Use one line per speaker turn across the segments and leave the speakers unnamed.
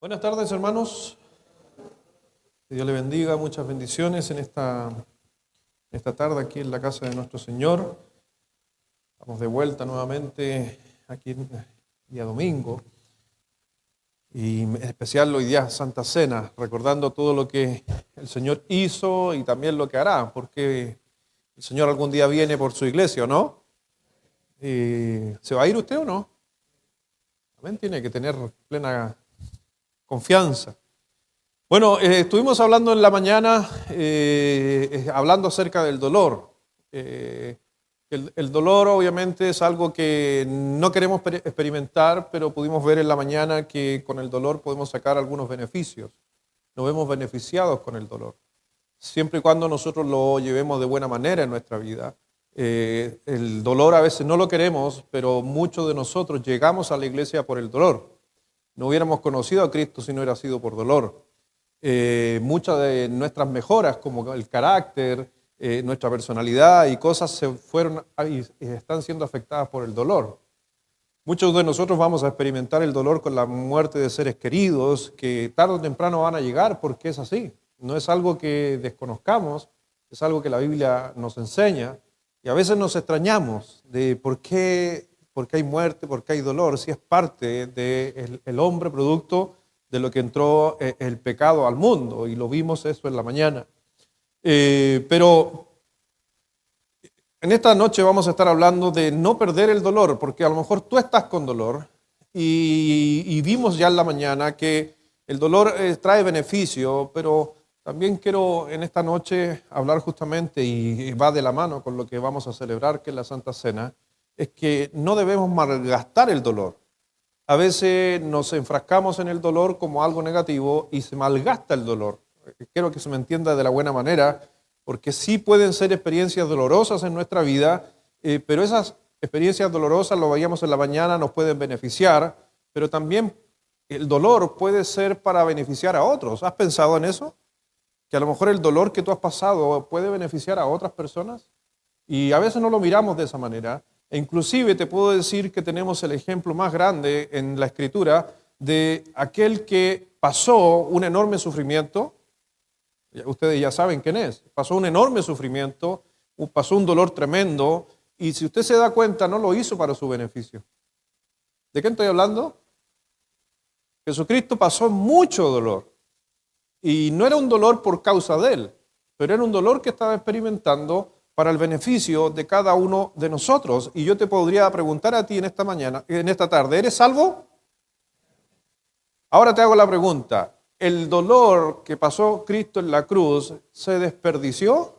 Buenas tardes, hermanos. Que Dios le bendiga, muchas bendiciones en esta tarde aquí en la casa de nuestro Señor. Estamos de vuelta nuevamente aquí en día domingo y en especial hoy día Santa Cena, recordando todo lo que el Señor hizo y también lo que hará, porque el Señor algún día viene por su iglesia, ¿o no? ¿Se va a ir usted o no? Amén, tiene que tener plena confianza. Bueno, estuvimos hablando en la mañana, hablando acerca del dolor. El dolor obviamente es algo que no queremos experimentar, pero pudimos ver en la mañana que con el dolor podemos sacar algunos beneficios. Nos vemos beneficiados con el dolor. Siempre y cuando nosotros lo llevemos de buena manera en nuestra vida. El dolor a veces no lo queremos, pero muchos de nosotros llegamos a la iglesia por el dolor. No hubiéramos conocido a Cristo si no hubiera sido por dolor. Muchas de nuestras mejoras, como el carácter, nuestra personalidad y cosas se fueron y están siendo afectadas por el dolor. Muchos de nosotros vamos a experimentar el dolor con la muerte de seres queridos que tarde o temprano van a llegar porque es así. No es algo que desconozcamos, es algo que la Biblia nos enseña y a veces nos extrañamos de por qué hay muerte, por qué hay dolor, si es parte del hombre producto de lo que entró el pecado al mundo, y lo vimos eso en la mañana. Pero en esta noche vamos a estar hablando de no perder el dolor, porque a lo mejor tú estás con dolor, y vimos ya en la mañana que el dolor trae beneficio, pero también quiero en esta noche hablar justamente, y va de la mano con lo que vamos a celebrar, que es la Santa Cena, es que no debemos malgastar el dolor. A veces nos enfrascamos en el dolor como algo negativo y se malgasta el dolor. Quiero que se me entienda de la buena manera, porque sí pueden ser experiencias dolorosas en nuestra vida, pero esas experiencias dolorosas, lo veíamos en la mañana, nos pueden beneficiar, pero también el dolor puede ser para beneficiar a otros. ¿Has pensado en eso? Que a lo mejor el dolor que tú has pasado puede beneficiar a otras personas. Y a veces no lo miramos de esa manera. E inclusive te puedo decir que tenemos el ejemplo más grande en la Escritura de aquel que pasó un enorme sufrimiento. Ustedes ya saben quién es. Pasó un enorme sufrimiento, pasó un dolor tremendo, y si usted se da cuenta, no lo hizo para su beneficio. ¿De qué estoy hablando? Jesucristo pasó mucho dolor, y no era un dolor por causa de él, pero era un dolor que estaba experimentando para el beneficio de cada uno de nosotros. Y yo te podría preguntar a ti en esta tarde, ¿eres salvo? Ahora te hago la pregunta, ¿el dolor que pasó Cristo en la cruz se desperdició?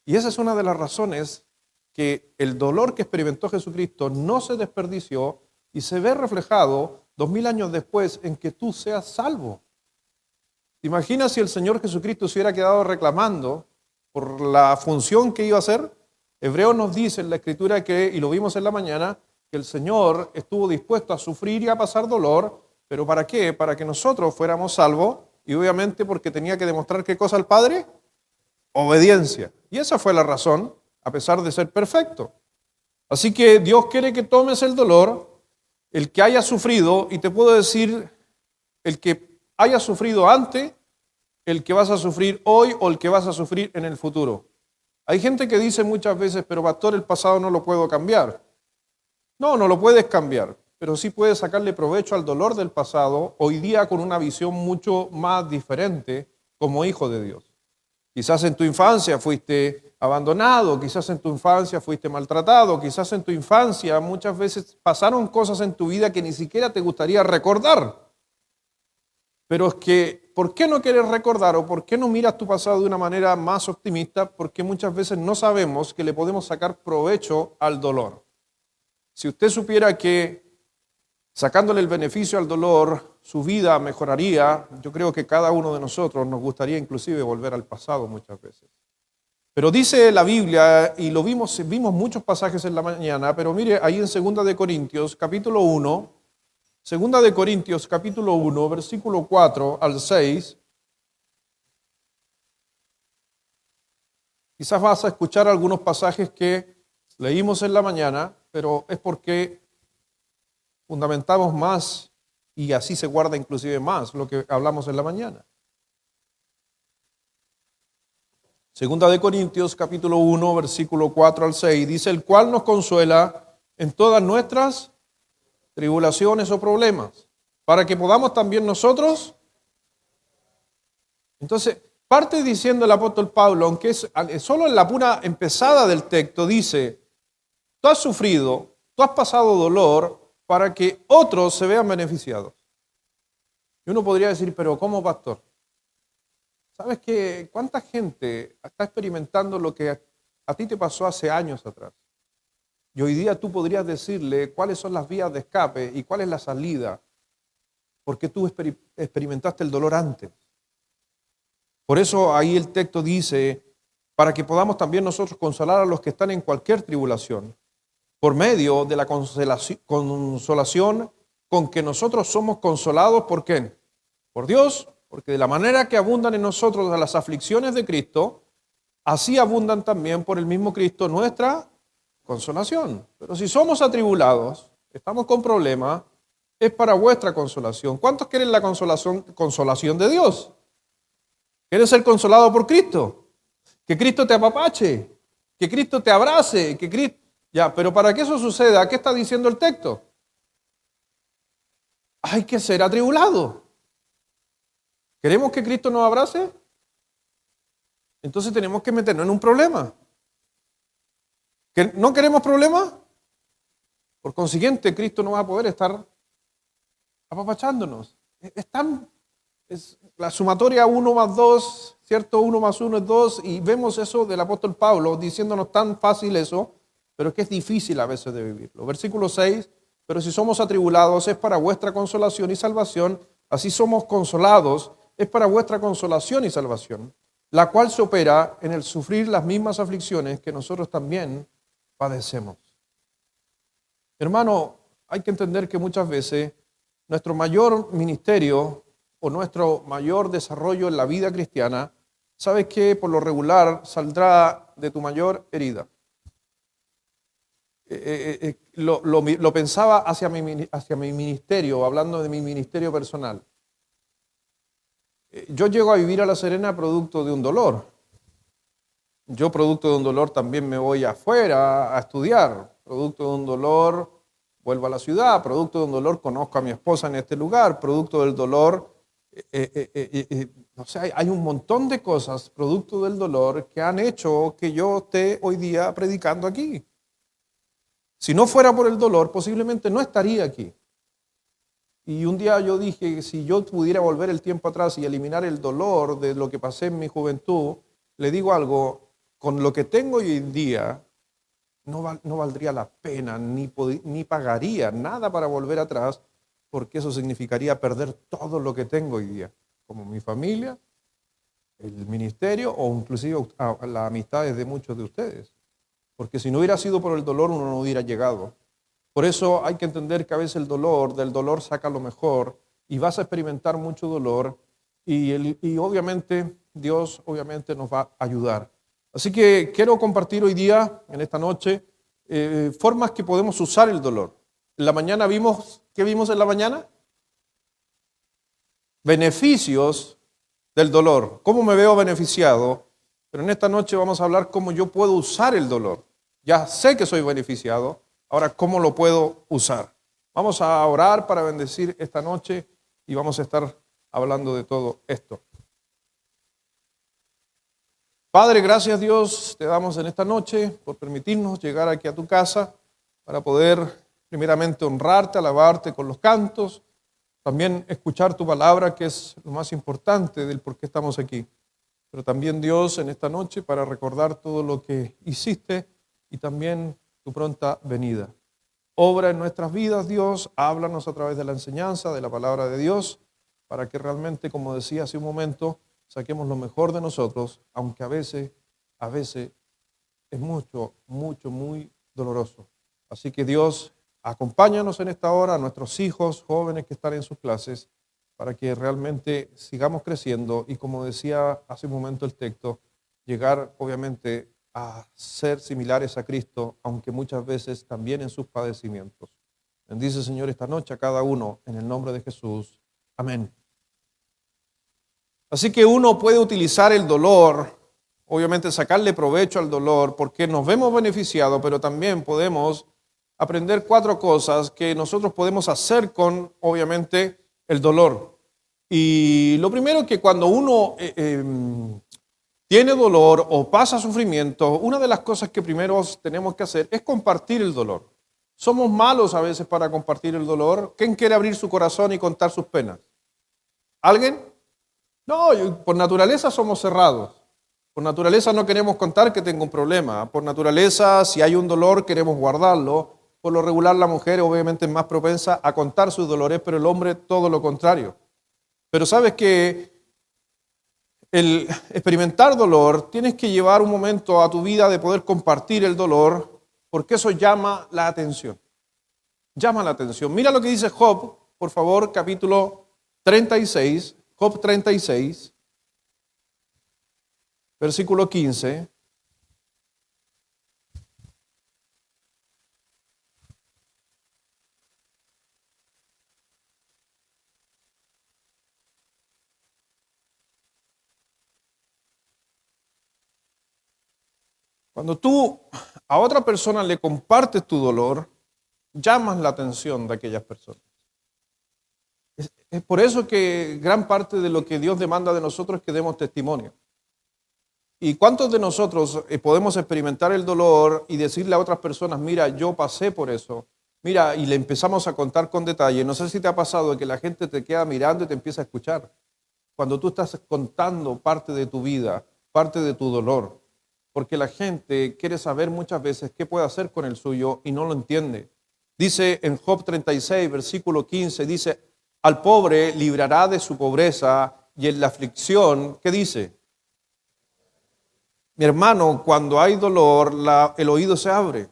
Y esa es una de las razones que el dolor que experimentó Jesucristo no se desperdició y se ve reflejado 2000 años después en que tú seas salvo. ¿Te imaginas si el Señor Jesucristo se hubiera quedado reclamando por la función que iba a hacer? Hebreos nos dice en la Escritura que, y lo vimos en la mañana, que el Señor estuvo dispuesto a sufrir y a pasar dolor, pero ¿para qué? Para que nosotros fuéramos salvos, y obviamente porque tenía que demostrar ¿qué cosa al Padre? Obediencia. Y esa fue la razón, a pesar de ser perfecto. Así que Dios quiere que tomes el dolor, el que haya sufrido, y te puedo decir, el que haya sufrido antes, el que vas a sufrir hoy o el que vas a sufrir en el futuro. Hay gente que dice muchas veces, pero pastor, el pasado no lo puedo cambiar. No, no lo puedes cambiar, pero sí puedes sacarle provecho al dolor del pasado hoy día con una visión mucho más diferente como hijo de Dios. Quizás en tu infancia fuiste abandonado, quizás en tu infancia fuiste maltratado, quizás en tu infancia muchas veces pasaron cosas en tu vida que ni siquiera te gustaría recordar. Pero es que, ¿por qué no quieres recordar o por qué no miras tu pasado de una manera más optimista? Porque muchas veces no sabemos que le podemos sacar provecho al dolor. Si usted supiera que sacándole el beneficio al dolor, su vida mejoraría, yo creo que cada uno de nosotros nos gustaría inclusive volver al pasado muchas veces. Pero dice la Biblia, y lo vimos muchos pasajes en la mañana, pero mire ahí en 2 de Corintios, capítulo 1, 2 de Corintios, capítulo 1, versículo 4 al 6. Quizás vas a escuchar algunos pasajes que leímos en la mañana, pero es porque fundamentamos más Y así se guarda inclusive más lo que hablamos en la mañana. Segunda de Corintios capítulo 1, versículo 4 al 6, dice, el cual nos consuela en todas nuestras tribulaciones o problemas, para que podamos también nosotros. Entonces, parte diciendo el apóstol Pablo, aunque es solo en la pura empezada del texto, dice, tú has sufrido, tú has pasado dolor para que otros se vean beneficiados. Y uno podría decir, pero ¿cómo, pastor? ¿Sabes qué? ¿Cuánta gente está experimentando lo que a ti te pasó hace años atrás? Y hoy día tú podrías decirle cuáles son las vías de escape y cuál es la salida, porque tú experimentaste el dolor antes. Por eso ahí el texto dice, para que podamos también nosotros consolar a los que están en cualquier tribulación, por medio de la consolación con que nosotros somos consolados, ¿por quién? Por Dios, porque de la manera que abundan en nosotros las aflicciones de Cristo, así abundan también por el mismo Cristo nuestra consolación. Pero si somos atribulados, estamos con problemas, es para vuestra consolación. ¿Cuántos quieren la consolación de Dios? ¿Quieres ser consolado por Cristo? Que Cristo te apapache, que Cristo te abrace, que Cristo... Ya, pero para que eso suceda, ¿qué está diciendo el texto? Hay que ser atribulado. ¿Queremos que Cristo nos abrace? Entonces tenemos que meternos en un problema. ¿No queremos problemas? Por consiguiente, Cristo no va a poder estar apapachándonos. Es la sumatoria 1 más 2, ¿cierto? 1 más 1 es 2, y vemos eso del apóstol Pablo diciéndonos tan fácil eso, pero que es difícil a veces de vivirlo. Versículo 6, pero si somos atribulados es para vuestra consolación y salvación, así somos consolados, es para vuestra consolación y salvación, la cual se opera en el sufrir las mismas aflicciones que nosotros también padecemos. Hermano, hay que entender que muchas veces nuestro mayor ministerio o nuestro mayor desarrollo en la vida cristiana, ¿sabes qué? Por lo regular saldrá de tu mayor herida. Lo pensaba hacia mi ministerio, hablando de mi ministerio personal. Yo llego a vivir a La Serena producto de un dolor. Yo producto de un dolor también me voy afuera a estudiar. Producto de un dolor vuelvo a la ciudad. Producto de un dolor conozco a mi esposa en este lugar. Producto del dolor, no sé, hay un montón de cosas producto del dolor que han hecho que yo esté hoy día predicando aquí. Si no fuera por el dolor, posiblemente no estaría aquí. Y un día yo dije, si yo pudiera volver el tiempo atrás y eliminar el dolor de lo que pasé en mi juventud, le digo algo, con lo que tengo hoy en día, no valdría la pena, ni pagaría nada para volver atrás, porque eso significaría perder todo lo que tengo hoy día, como mi familia, el ministerio o inclusive las amistades de muchos de ustedes. Porque si no hubiera sido por el dolor, uno no hubiera llegado. Por eso hay que entender que a veces del dolor saca lo mejor y vas a experimentar mucho dolor y obviamente Dios obviamente nos va a ayudar. Así que quiero compartir hoy día, en esta noche, formas que podemos usar el dolor. En la mañana ¿qué vimos en la mañana? Beneficios del dolor. ¿Cómo me veo beneficiado? Pero en esta noche vamos a hablar cómo yo puedo usar el dolor. Ya sé que soy beneficiado. Ahora, ¿cómo lo puedo usar? Vamos a orar para bendecir esta noche y vamos a estar hablando de todo esto. Padre, gracias Dios, te damos en esta noche por permitirnos llegar aquí a tu casa para poder primeramente honrarte, alabarte con los cantos, también escuchar tu palabra, que es lo más importante del por qué estamos aquí. Pero también Dios en esta noche para recordar todo lo que hiciste y también tu pronta venida. Obra en nuestras vidas, Dios, háblanos a través de la enseñanza, de la palabra de Dios, para que realmente, como decía hace un momento, saquemos lo mejor de nosotros, aunque a veces es muy doloroso. Así que Dios, acompáñanos en esta hora a nuestros hijos, jóvenes que están en sus clases, para que realmente sigamos creciendo y, como decía hace un momento el texto, llegar obviamente a ser similares a Cristo, aunque muchas veces también en sus padecimientos. Bendice, Señor, esta noche a cada uno en el nombre de Jesús. Amén. Así que uno puede utilizar el dolor, obviamente sacarle provecho al dolor, porque nos vemos beneficiados, pero también podemos aprender 4 cosas que nosotros podemos hacer con, obviamente, el dolor. Y lo primero es que cuando uno tiene dolor o pasa sufrimiento, una de las cosas que primero tenemos que hacer es compartir el dolor. Somos malos a veces para compartir el dolor. ¿Quién quiere abrir su corazón y contar sus penas? ¿Alguien? No, por naturaleza somos cerrados. Por naturaleza no queremos contar que tengo un problema. Por naturaleza, si hay un dolor, queremos guardarlo. Por lo regular, la mujer obviamente es más propensa a contar sus dolores, pero el hombre todo lo contrario. Pero sabes que el experimentar dolor, tienes que llevar un momento a tu vida de poder compartir el dolor, porque eso llama la atención. Llama la atención. Mira lo que dice Job, por favor, capítulo 36. Job 36, versículo 15. Cuando tú a otra persona le compartes tu dolor, llamas la atención de aquellas personas. Es por eso que gran parte de lo que Dios demanda de nosotros es que demos testimonio. ¿Y cuántos de nosotros podemos experimentar el dolor y decirle a otras personas, mira, yo pasé por eso? Mira, y le empezamos a contar con detalle. No sé si te ha pasado que la gente te queda mirando y te empieza a escuchar. Cuando tú estás contando parte de tu vida, parte de tu dolor. Porque la gente quiere saber muchas veces qué puede hacer con el suyo y no lo entiende. Dice en Job 36, versículo 15, dice, al pobre librará de su pobreza y en la aflicción, ¿qué dice? Mi hermano, cuando hay dolor, el oído se abre.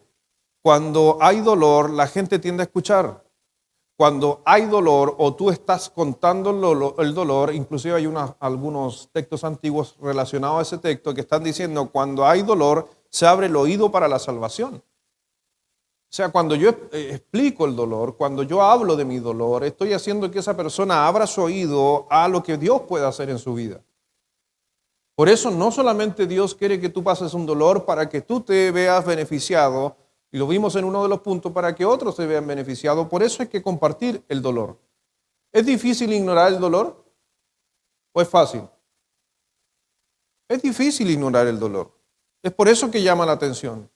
Cuando hay dolor, la gente tiende a escuchar. Cuando hay dolor o tú estás contando el dolor, inclusive hay algunos textos antiguos relacionados a ese texto que están diciendo, cuando hay dolor, se abre el oído para la salvación. O sea, cuando yo explico el dolor, cuando yo hablo de mi dolor, estoy haciendo que esa persona abra su oído a lo que Dios puede hacer en su vida. Por eso no solamente Dios quiere que tú pases un dolor para que tú te veas beneficiado, y lo vimos en uno de los puntos, para que otros se vean beneficiados. Por eso hay que compartir el dolor. ¿Es difícil ignorar el dolor? ¿O es fácil? Es difícil ignorar el dolor. Es por eso que llama la atención.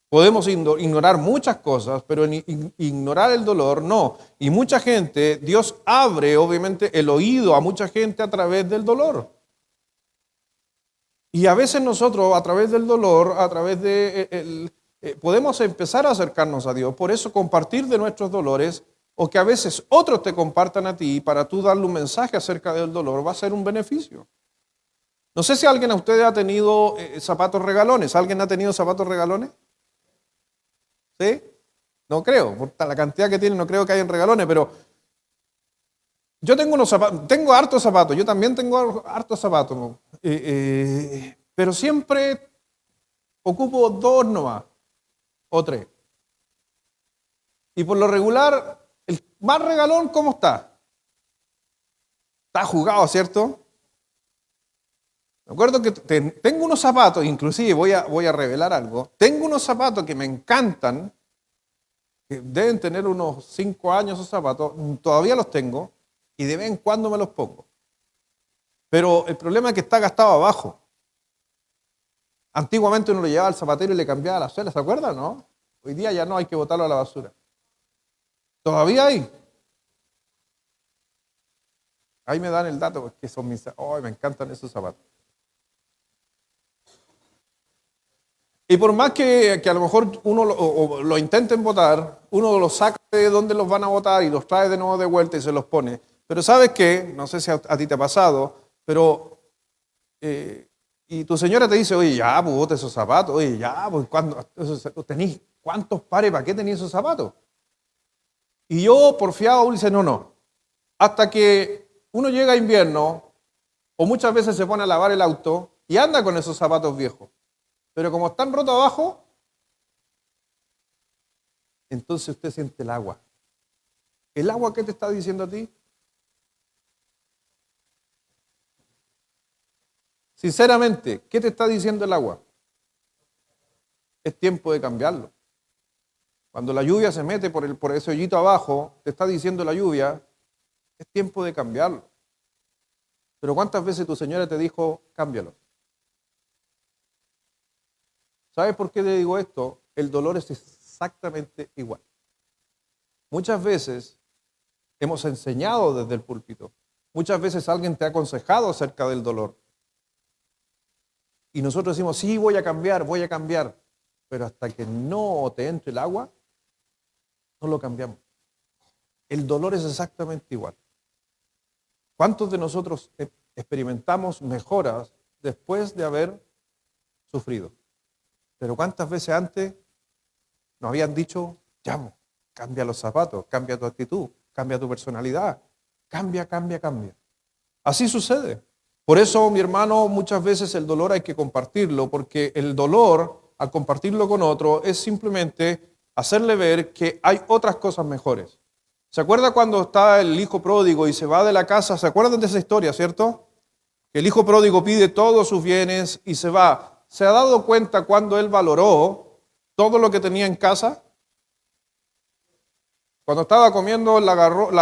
Podemos ignorar muchas cosas, pero ignorar el dolor no. Y mucha gente, Dios abre obviamente el oído a mucha gente a través del dolor. Y a veces nosotros a través del dolor, a través de podemos empezar a acercarnos a Dios. Por eso compartir de nuestros dolores, o que a veces otros te compartan a ti para tú darle un mensaje acerca del dolor, va a ser un beneficio. No sé si alguien a ustedes ha tenido zapatos regalones. ¿Alguien ha tenido zapatos regalones? ¿Sí? No creo, por la cantidad que tienen no creo que hayan regalones, pero yo tengo unos zapatos, tengo hartos zapatos, yo también tengo hartos zapatos, pero siempre ocupo 2 nomás, o 3. Y por lo regular, el más regalón, ¿cómo está? Está jugado, ¿cierto? Me acuerdo que tengo unos zapatos, inclusive voy a revelar algo. Tengo unos zapatos que me encantan, que deben tener unos 5 años esos zapatos, todavía los tengo y de vez en cuando me los pongo. Pero el problema es que está gastado abajo. Antiguamente uno lo llevaba al zapatero y le cambiaba la suela, ¿se acuerdan, no? Hoy día ya no, hay que botarlo a la basura. ¿Todavía hay? Ahí me dan el dato, porque son mis... ¡Oh, me encantan esos zapatos! Y por más que a lo mejor uno lo intenten botar, uno los saca de donde los van a botar y los trae de nuevo de vuelta y se los pone. Pero ¿sabes qué? No sé si a ti te ha pasado, pero... y tu señora te dice, oye, ya, pues bote esos zapatos. Oye, ya, pues ¿cuántos pares? ¿Para qué tenéis esos zapatos? Y yo, porfiado, dice, no. Hasta que uno llega a invierno, o muchas veces se pone a lavar el auto y anda con esos zapatos viejos. Pero como están rotos abajo, entonces usted siente el agua. ¿El agua qué te está diciendo a ti? Sinceramente, ¿qué te está diciendo el agua? Es tiempo de cambiarlo. Cuando la lluvia se mete por ese hoyito abajo, te está diciendo la lluvia, es tiempo de cambiarlo. Pero ¿cuántas veces tu señora te dijo, cámbialo? ¿Sabes por qué te digo esto? El dolor es exactamente igual. Muchas veces hemos enseñado desde el púlpito. Muchas veces alguien te ha aconsejado acerca del dolor. Y nosotros decimos, sí, voy a cambiar. Pero hasta que no te entre el agua, no lo cambiamos. El dolor es exactamente igual. ¿Cuántos de nosotros experimentamos mejoras después de haber sufrido? Pero ¿cuántas veces antes nos habían dicho, llamo, cambia los zapatos, cambia tu actitud, cambia tu personalidad, cambia? Así sucede. Por eso, mi hermano, muchas veces el dolor hay que compartirlo, porque el dolor, al compartirlo con otro, es simplemente hacerle ver que hay otras cosas mejores. ¿Se acuerda cuando está el hijo pródigo y se va de la casa? ¿Se acuerdan de esa historia, cierto? Que el hijo pródigo pide todos sus bienes y se va. ¿Se ha dado cuenta cuando él valoró todo lo que tenía en casa? Cuando estaba comiendo la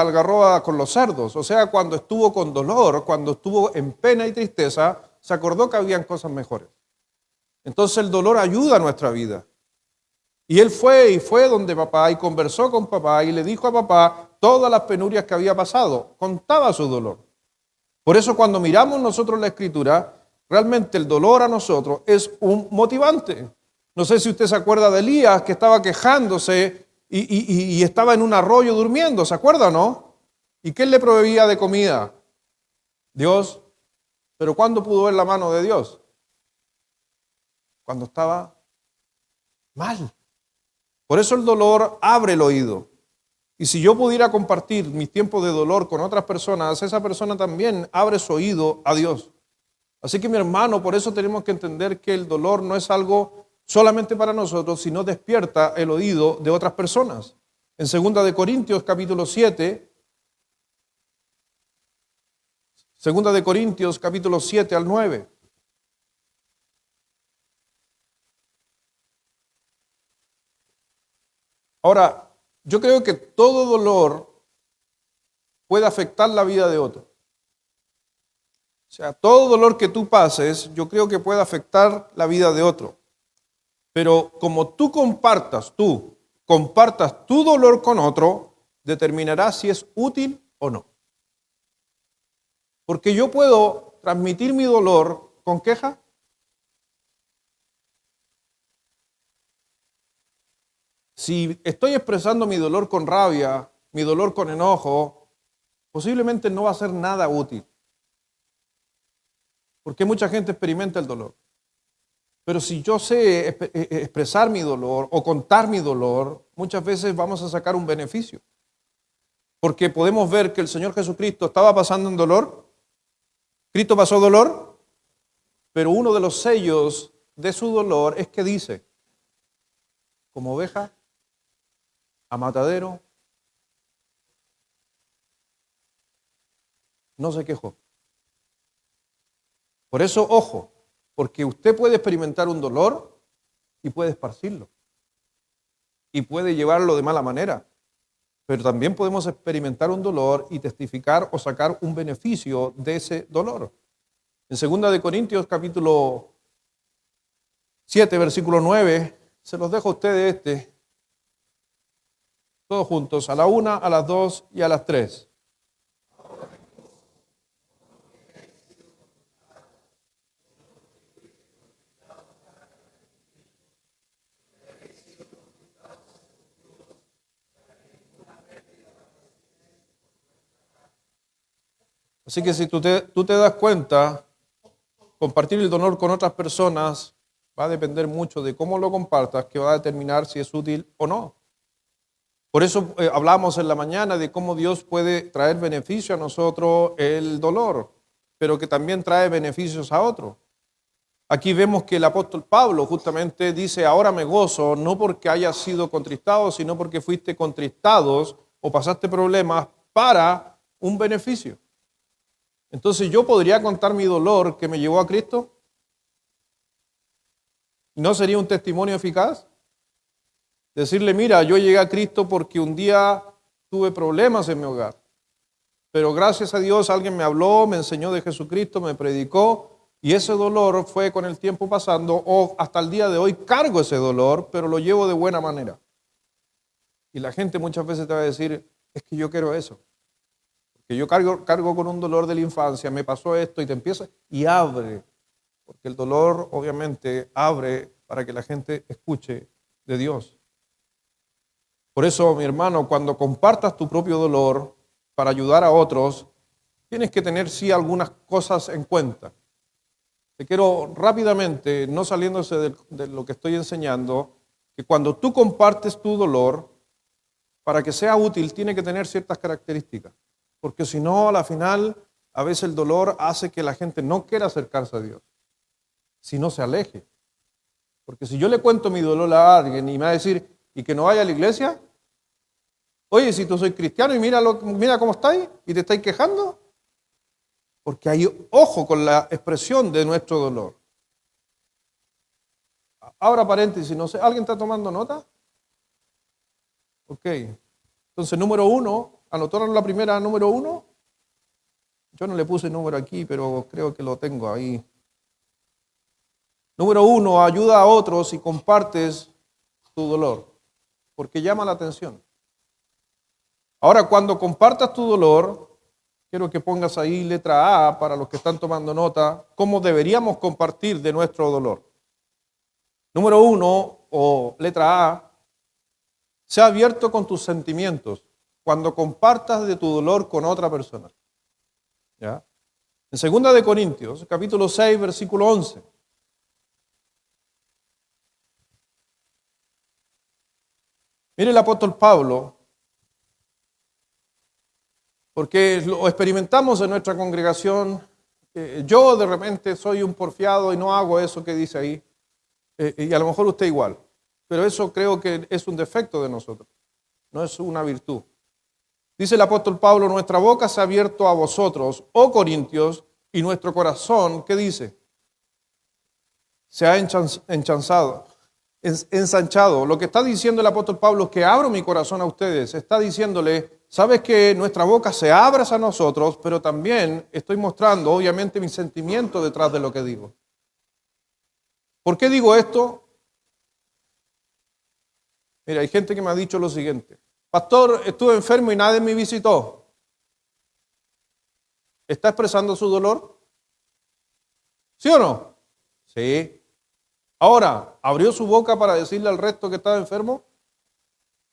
algarroba con los cerdos, o sea, cuando estuvo con dolor, cuando estuvo en pena y tristeza, se acordó que habían cosas mejores. Entonces el dolor ayuda a nuestra vida. Y él fue donde papá y conversó con papá y le dijo a papá todas las penurias que había pasado. Contaba su dolor. Por eso cuando miramos nosotros la Escritura, realmente el dolor a nosotros es un motivante. No sé si usted se acuerda de Elías que estaba quejándose y estaba en un arroyo durmiendo, ¿se acuerda o no? ¿Y quién le proveía de comida? Dios. ¿Pero cuándo pudo ver la mano de Dios? Cuando estaba mal. Por eso el dolor abre el oído. Y si yo pudiera compartir mis tiempos de dolor con otras personas, esa persona también abre su oído a Dios. Así que mi hermano, por eso tenemos que entender que el dolor no es algo solamente para nosotros, sino despierta el oído de otras personas. En 2 Corintios capítulo 7, 2 Corintios capítulo 7 al 9. Ahora, yo creo que todo dolor puede afectar la vida de otro. O sea, todo dolor que tú pases, yo creo que puede afectar la vida de otro. Pero como tú compartas tu dolor con otro, determinará si es útil o no. Porque yo puedo transmitir mi dolor con queja. Si estoy expresando mi dolor con rabia, mi dolor con enojo, posiblemente no va a ser nada útil. Porque mucha gente experimenta el dolor. Pero si yo sé expresar mi dolor o contar mi dolor, muchas veces vamos a sacar un beneficio. Porque podemos ver que el Señor Jesucristo estaba pasando en dolor. Cristo pasó dolor, pero uno de los sellos de su dolor es que dice, como oveja a matadero, no se quejó. Por eso, ojo, porque usted puede experimentar un dolor y puede esparcirlo. Y puede llevarlo de mala manera. Pero también podemos experimentar un dolor y testificar o sacar un beneficio de ese dolor. En 2 Corintios capítulo 7, versículo 9, se los dejo a ustedes todos juntos, a la 1, a las 2 y a las 3. Así que si tú te das cuenta, compartir el dolor con otras personas va a depender mucho de cómo lo compartas, que va a determinar si es útil o no. Por eso hablamos en la mañana de cómo Dios puede traer beneficio a nosotros el dolor, pero que también trae beneficios a otros. Aquí vemos que el apóstol Pablo justamente dice, ahora me gozo, no porque hayas sido contristado, sino porque fuiste contristados o pasaste problemas para un beneficio. Entonces yo podría contar mi dolor que me llevó a Cristo. ¿No sería un testimonio eficaz? Decirle, mira, yo llegué a Cristo porque un día tuve problemas en mi hogar. Pero gracias a Dios alguien me habló, me enseñó de Jesucristo, me predicó, y ese dolor fue con el tiempo pasando, o hasta el día de hoy cargo ese dolor, pero lo llevo de buena manera. Y la gente muchas veces te va a decir, es que yo quiero eso. Porque yo cargo con un dolor de la infancia, me pasó esto, y te empieza, y abre. Porque el dolor obviamente abre para que la gente escuche de Dios. Por eso, mi hermano, cuando compartas tu propio dolor para ayudar a otros, tienes que tener sí algunas cosas en cuenta. Te quiero rápidamente, no saliéndose de lo que estoy enseñando, que cuando tú compartes tu dolor, para que sea útil, tiene que tener ciertas características. Porque si no, a la final, a veces el dolor hace que la gente no quiera acercarse a Dios, sino se aleje. Porque si yo le cuento mi dolor a alguien y me va a decir, ¿y que no vaya a la iglesia? Oye, si tú soy cristiano y mira cómo estáis y te estáis quejando. Porque hay ojo con la expresión de nuestro dolor. Ahora paréntesis, no sé, ¿alguien está tomando nota? Ok. Entonces, número 1, ¿anotaron la primera número 1? Yo no le puse número aquí, pero creo que lo tengo ahí. Número 1, ayuda a otros y compartes tu dolor, porque llama la atención. Ahora, cuando compartas tu dolor, quiero que pongas ahí letra A para los que están tomando nota, cómo deberíamos compartir de nuestro dolor. Número 1, o letra A, sea abierto con tus sentimientos cuando compartas de tu dolor con otra persona. ¿Ya? En 2 de Corintios, capítulo 6, versículo 11. Mire el apóstol Pablo, porque lo experimentamos en nuestra congregación. Yo de repente soy un porfiado y no hago eso que dice ahí, y a lo mejor usted igual, pero eso creo que es un defecto de nosotros, no es una virtud. Dice el apóstol Pablo, nuestra boca se ha abierto a vosotros, oh Corintios, y nuestro corazón, ¿qué dice? Se ha ensanchado. Lo que está diciendo el apóstol Pablo es que abro mi corazón a ustedes. Está diciéndole, sabes que nuestra boca se abre a nosotros, pero también estoy mostrando, obviamente, mi sentimiento detrás de lo que digo. ¿Por qué digo esto? Mira, hay gente que me ha dicho lo siguiente. Pastor, estuve enfermo y nadie me visitó. ¿Está expresando su dolor? ¿Sí o no? Sí. Ahora, ¿abrió su boca para decirle al resto que estaba enfermo?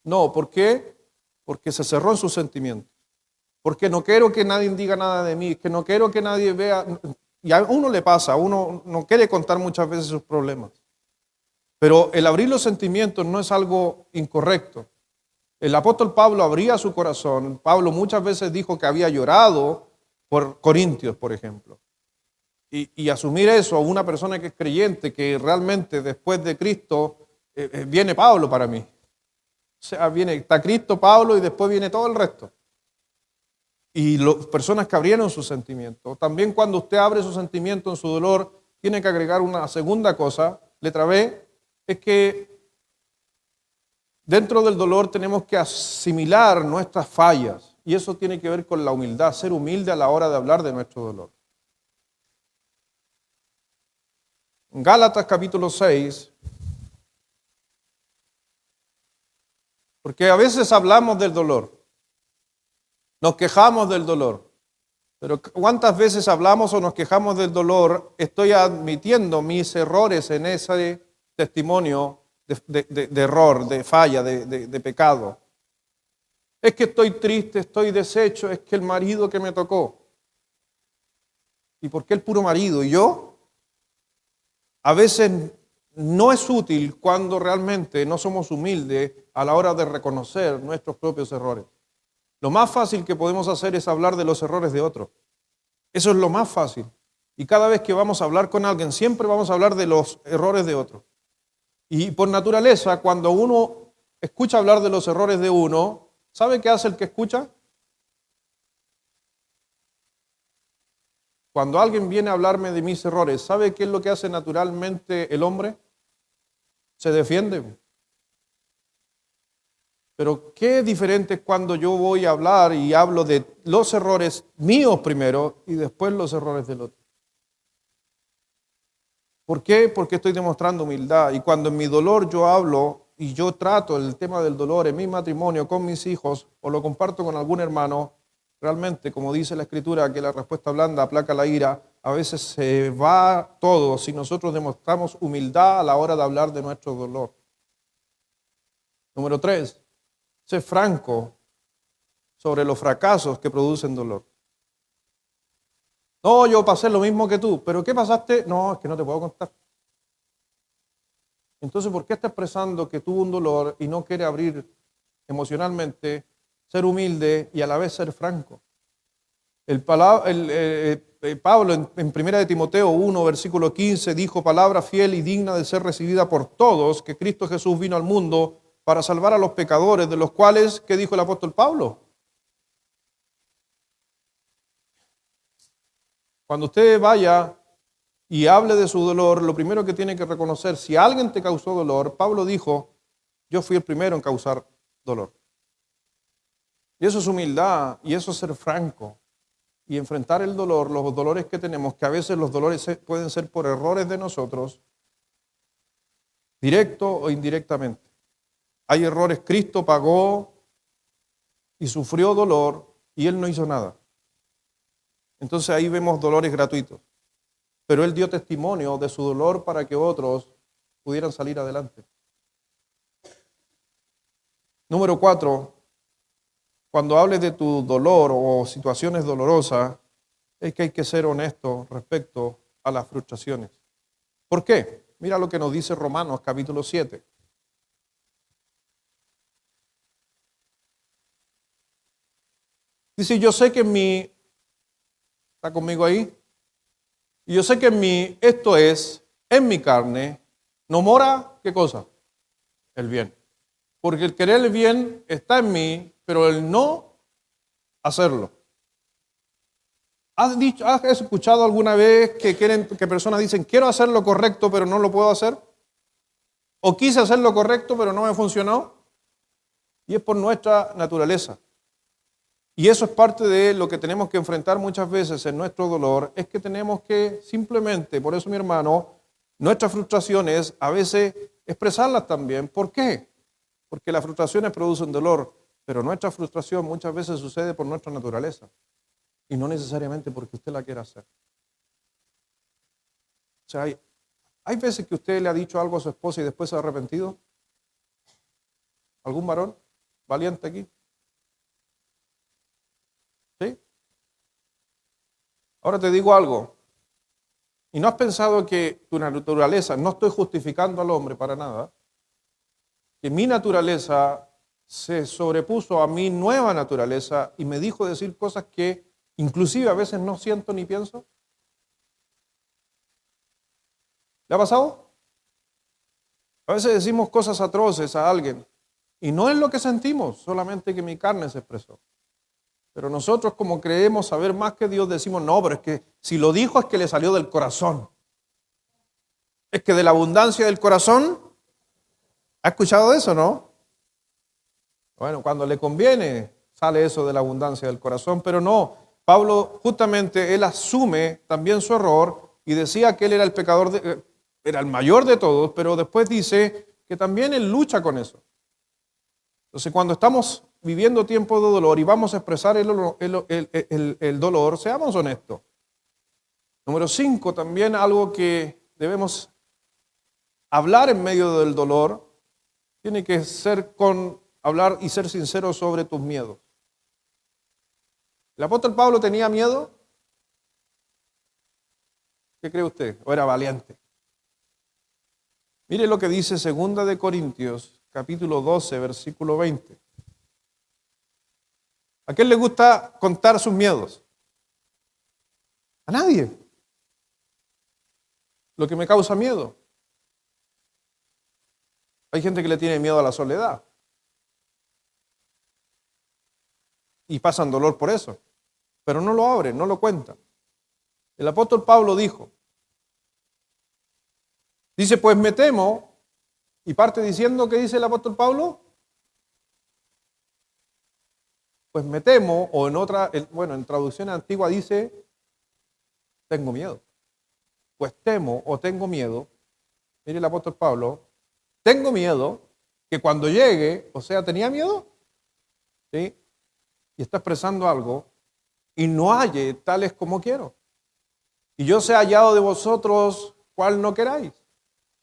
No, ¿por qué? Porque se cerró en sus sentimientos. Porque no quiero que nadie diga nada de mí, que no quiero que nadie vea. Y a uno le pasa, uno no quiere contar muchas veces sus problemas. Pero el abrir los sentimientos no es algo incorrecto. El apóstol Pablo abría su corazón. Pablo muchas veces dijo que había llorado por Corintios, por ejemplo. Y asumir eso a una persona que es creyente, que realmente después de Cristo viene Pablo para mí. O sea, está Cristo, Pablo y después viene todo el resto. Y las personas que abrieron sus sentimientos. También cuando usted abre sus sentimientos en su dolor, tiene que agregar una segunda cosa, letra B, es que dentro del dolor tenemos que asimilar nuestras fallas. Y eso tiene que ver con la humildad, ser humilde a la hora de hablar de nuestro dolor. En Gálatas capítulo 6, porque a veces hablamos del dolor, nos quejamos del dolor, pero ¿cuántas veces hablamos o nos quejamos del dolor? Estoy admitiendo mis errores en ese testimonio de error, de falla, de pecado. Es que estoy triste, estoy deshecho, es que el marido que me tocó. ¿Y por qué el puro marido? ¿Y yo? A veces no es útil cuando realmente no somos humildes a la hora de reconocer nuestros propios errores. Lo más fácil que podemos hacer es hablar de los errores de otros. Eso es lo más fácil. Y cada vez que vamos a hablar con alguien, siempre vamos a hablar de los errores de otros. Y por naturaleza, cuando uno escucha hablar de los errores de uno, ¿Sabe qué hace el que escucha? Cuando alguien viene a hablarme de mis errores, ¿sabe qué es lo que hace naturalmente el hombre? Se defiende. Pero qué diferente es cuando yo voy a hablar y hablo de los errores míos primero y después los errores del otro. ¿Por qué? Porque estoy demostrando humildad. Y cuando en mi dolor yo hablo y yo trato el tema del dolor en mi matrimonio, con mis hijos, o lo comparto con algún hermano, realmente, como dice la Escritura, que la respuesta blanda aplaca la ira, a veces se va todo si nosotros demostramos humildad a la hora de hablar de nuestro dolor. Número 3, sé franco sobre los fracasos que producen dolor. No, yo pasé lo mismo que tú, pero ¿qué pasaste? No, es que no te puedo contar. Entonces, ¿por qué está expresando que tuvo un dolor y no quiere abrir emocionalmente, ser humilde y a la vez ser franco? Pablo en 1 de Timoteo 1, versículo 15, dijo, palabra fiel y digna de ser recibida por todos, que Cristo Jesús vino al mundo para salvar a los pecadores, de los cuales, ¿qué dijo el apóstol Pablo? Cuando usted vaya y hable de su dolor, lo primero que tiene que reconocer, si alguien te causó dolor, Pablo dijo, yo fui el primero en causar dolor. Y eso es humildad, y eso es ser franco, y enfrentar el dolor, los dolores que tenemos, que a veces los dolores pueden ser por errores de nosotros, directo o indirectamente. Hay errores, Cristo pagó y sufrió dolor, y Él no hizo nada. Entonces ahí vemos dolores gratuitos. Pero Él dio testimonio de su dolor para que otros pudieran salir adelante. Número 4, cuando hables de tu dolor o situaciones dolorosas, es que hay que ser honesto respecto a las frustraciones. ¿Por qué? Mira lo que nos dice Romanos capítulo 7. Dice, yo sé que en mi, ¿está conmigo ahí? Y yo sé que en mí, esto es, en mi carne, no mora, ¿qué cosa? El bien. Porque el querer el bien está en mí, pero el no hacerlo. ¿Has escuchado alguna vez que personas dicen, quiero hacer lo correcto, pero no lo puedo hacer? O quise hacer lo correcto, pero no me funcionó. Y es por nuestra naturaleza. Y eso es parte de lo que tenemos que enfrentar muchas veces en nuestro dolor, es que tenemos que simplemente, por eso mi hermano, nuestras frustraciones a veces expresarlas también. ¿Por qué? Porque las frustraciones producen dolor, pero nuestra frustración muchas veces sucede por nuestra naturaleza y no necesariamente porque usted la quiera hacer. O sea, hay veces que usted le ha dicho algo a su esposa y después se ha arrepentido. ¿Algún varón valiente aquí? ¿Sí? Ahora te digo algo. ¿Y no has pensado que tu naturaleza, no estoy justificando al hombre para nada, que mi naturaleza se sobrepuso a mi nueva naturaleza y me dijo decir cosas que inclusive a veces no siento ni pienso? ¿Le ha pasado? A veces decimos cosas atroces a alguien y no es lo que sentimos, solamente que mi carne se expresó. Pero nosotros, como creemos saber más que Dios, decimos, no, pero es que si lo dijo es que le salió del corazón. Es que de la abundancia del corazón, ¿ha escuchado eso, no? Bueno, cuando le conviene sale eso de la abundancia del corazón, pero no. Pablo justamente, él asume también su error y decía que él era el pecador, era el mayor de todos, pero después dice que también él lucha con eso. Entonces, cuando estamos viviendo tiempos de dolor y vamos a expresar el dolor, seamos honestos. Número 5, también algo que debemos hablar en medio del dolor, tiene que ser hablar y ser sincero sobre tus miedos. ¿El apóstol Pablo tenía miedo? ¿Qué cree usted? ¿O era valiente? Mire lo que dice 2 de Corintios, capítulo 12, versículo 20. ¿A quién le gusta contar sus miedos? A nadie. Lo que me causa miedo. Hay gente que le tiene miedo a la soledad. y pasan dolor por eso, pero no lo abren, no lo cuentan. El apóstol Pablo dice, pues me temo, y parte diciendo, ¿qué dice el apóstol Pablo? Pues me temo, o en traducción antigua dice, tengo miedo. Pues temo o tengo miedo, mire el apóstol Pablo, tengo miedo que cuando llegue, o sea, tenía miedo, ¿sí? Y está expresando algo, y no halle tales como quiero. Y yo sea hallado de vosotros cual no queráis,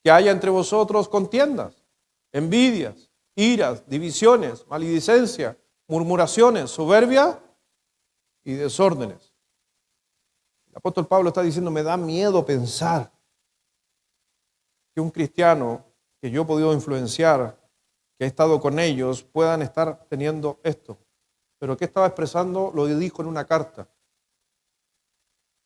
que haya entre vosotros contiendas, envidias, iras, divisiones, maledicencia, murmuraciones, soberbia y desórdenes. El apóstol Pablo está diciendo, me da miedo pensar que un cristiano que yo he podido influenciar, que he estado con ellos, puedan estar teniendo esto. Pero ¿qué estaba expresando? Lo dijo en una carta.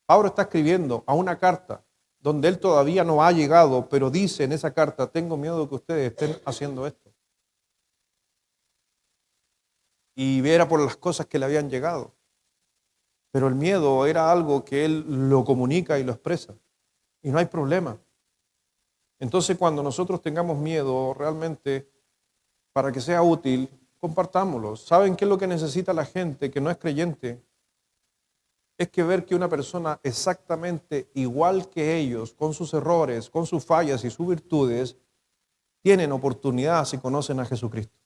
Pablo está escribiendo a una carta donde él todavía no ha llegado, pero dice en esa carta, tengo miedo de que ustedes estén haciendo esto. Y era por las cosas que le habían llegado. Pero el miedo era algo que él lo comunica y lo expresa. Y no hay problema. Entonces, cuando nosotros tengamos miedo, realmente, para que sea útil, compartámoslo. ¿Saben qué es lo que necesita la gente que no es creyente? Es que ver que una persona exactamente igual que ellos, con sus errores, con sus fallas y sus virtudes, tienen oportunidad si conocen a Jesucristo.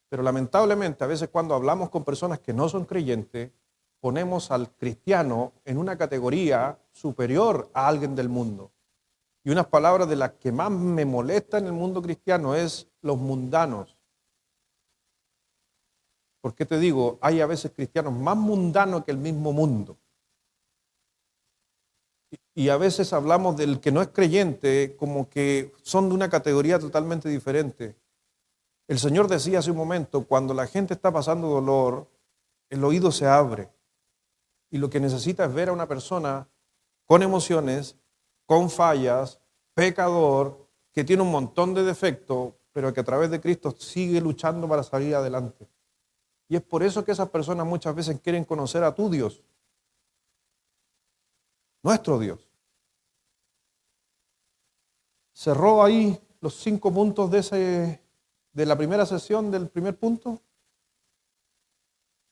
Pero lamentablemente, a veces cuando hablamos con personas que no son creyentes, ponemos al cristiano en una categoría superior a alguien del mundo. Y unas palabras de las que más me molestan en el mundo cristiano es los mundanos. ¿Por qué te digo? Hay a veces cristianos más mundanos que el mismo mundo. Y a veces hablamos del que no es creyente como que son de una categoría totalmente diferente. El Señor decía hace un momento, cuando la gente está pasando dolor, el oído se abre. Y lo que necesita es ver a una persona con emociones, con fallas, pecador, que tiene un montón de defectos, pero que a través de Cristo sigue luchando para salir adelante. Y es por eso que esas personas muchas veces quieren conocer a tu Dios, nuestro Dios. ¿Cerró ahí los 5 puntos de la primera sesión del primer punto?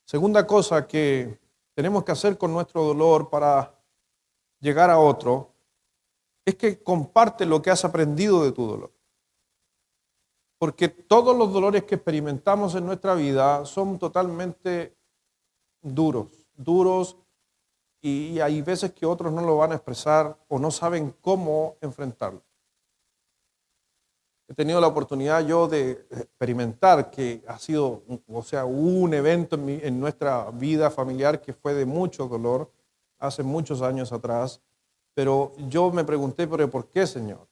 Segunda cosa que tenemos que hacer con nuestro dolor para llegar a otro, es que comparte lo que has aprendido de tu dolor. Porque todos los dolores que experimentamos en nuestra vida son totalmente duros y hay veces que otros no lo van a expresar o no saben cómo enfrentarlo. He tenido la oportunidad yo de experimentar que ha sido, un evento en nuestra vida familiar que fue de mucho dolor hace muchos años atrás, pero yo me pregunté, ¿pero por qué, Señor?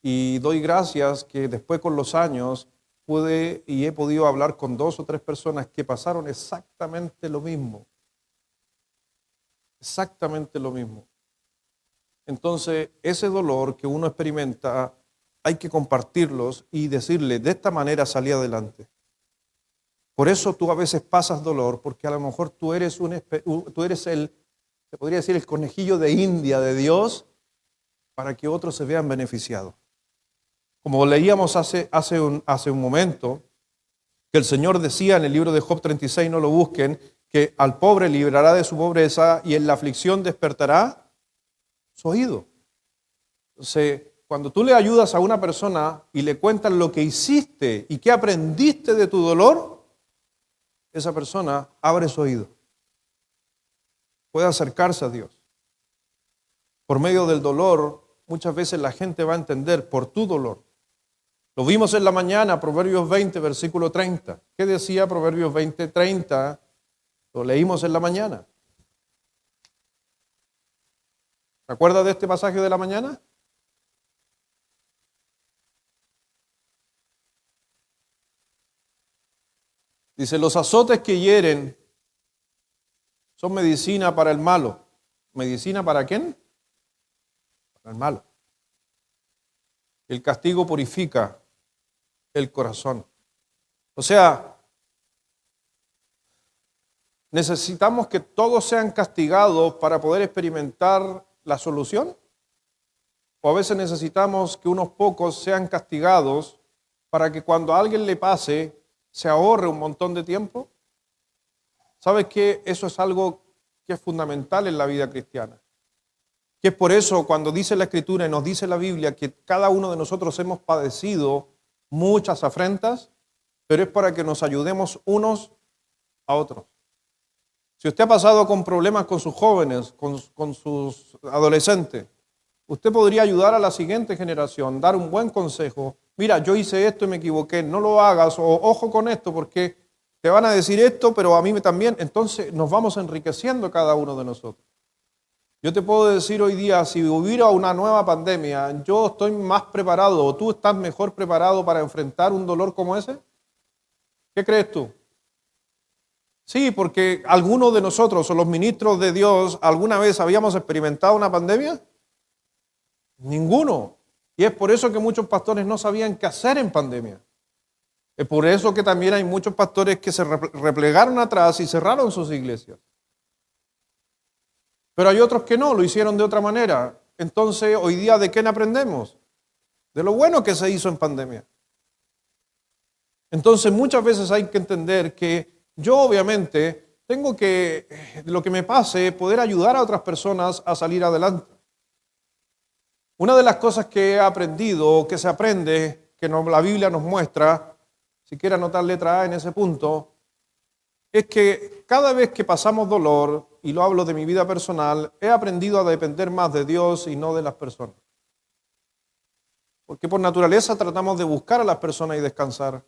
Y doy gracias que después con los años pude y he podido hablar con 2 o 3 personas que pasaron exactamente lo mismo. Exactamente lo mismo. Entonces, ese dolor que uno experimenta, hay que compartirlos y decirle, de esta manera salí adelante. Por eso tú a veces pasas dolor, porque a lo mejor tú eres se podría decir, el conejillo de India de Dios para que otros se vean beneficiados. Como leíamos hace un momento, que el Señor decía en el libro de Job 36, no lo busquen, que al pobre librará de su pobreza y en la aflicción despertará su oído. Entonces, cuando tú le ayudas a una persona y le cuentas lo que hiciste y qué aprendiste de tu dolor, esa persona abre su oído. Puede acercarse a Dios. Por medio del dolor, muchas veces la gente va a entender por tu dolor. Lo vimos en la mañana, Proverbios 20, versículo 30. ¿Qué decía Proverbios 20, 30? Lo leímos en la mañana. ¿Se acuerda de este pasaje de la mañana? Dice, los azotes que hieren son medicina para el malo. ¿Medicina para quién? Para el malo. El castigo purifica el corazón. O sea, ¿Necesitamos que todos sean castigados para poder experimentar la solución? ¿O a veces necesitamos que unos pocos sean castigados para que cuando a alguien le pase se ahorre un montón de tiempo? ¿Sabes qué? Eso es algo que es fundamental en la vida cristiana. Que es por eso cuando dice la Escritura y nos dice la Biblia que cada uno de nosotros hemos padecido muchas afrentas, pero es para que nos ayudemos unos a otros. Si usted ha pasado con problemas con sus jóvenes, con sus adolescentes, usted podría ayudar a la siguiente generación, dar un buen consejo. Mira, yo hice esto y me equivoqué, no lo hagas, o ojo con esto porque te van a decir esto, pero a mí también. Entonces nos vamos enriqueciendo cada uno de nosotros. Yo te puedo decir hoy día, si hubiera una nueva pandemia, yo estoy más preparado o tú estás mejor preparado para enfrentar un dolor como ese. ¿Qué crees tú? Sí, porque algunos de nosotros o los ministros de Dios alguna vez habíamos experimentado una pandemia. Ninguno. Y es por eso que muchos pastores no sabían qué hacer en pandemia. Es por eso que también hay muchos pastores que se replegaron atrás y cerraron sus iglesias. Pero hay otros que no, lo hicieron de otra manera. Entonces, hoy día, ¿de quién aprendemos? De lo bueno que se hizo en pandemia. Entonces, muchas veces hay que entender que yo obviamente tengo que, lo que me pase, poder ayudar a otras personas a salir adelante. Una de las cosas que he aprendido, que se aprende, que la Biblia nos muestra, si quiere anotar letra A en ese punto, es que cada vez que pasamos dolor, y lo hablo de mi vida personal, he aprendido a depender más de Dios y no de las personas. Porque por naturaleza tratamos de buscar a las personas y descansar.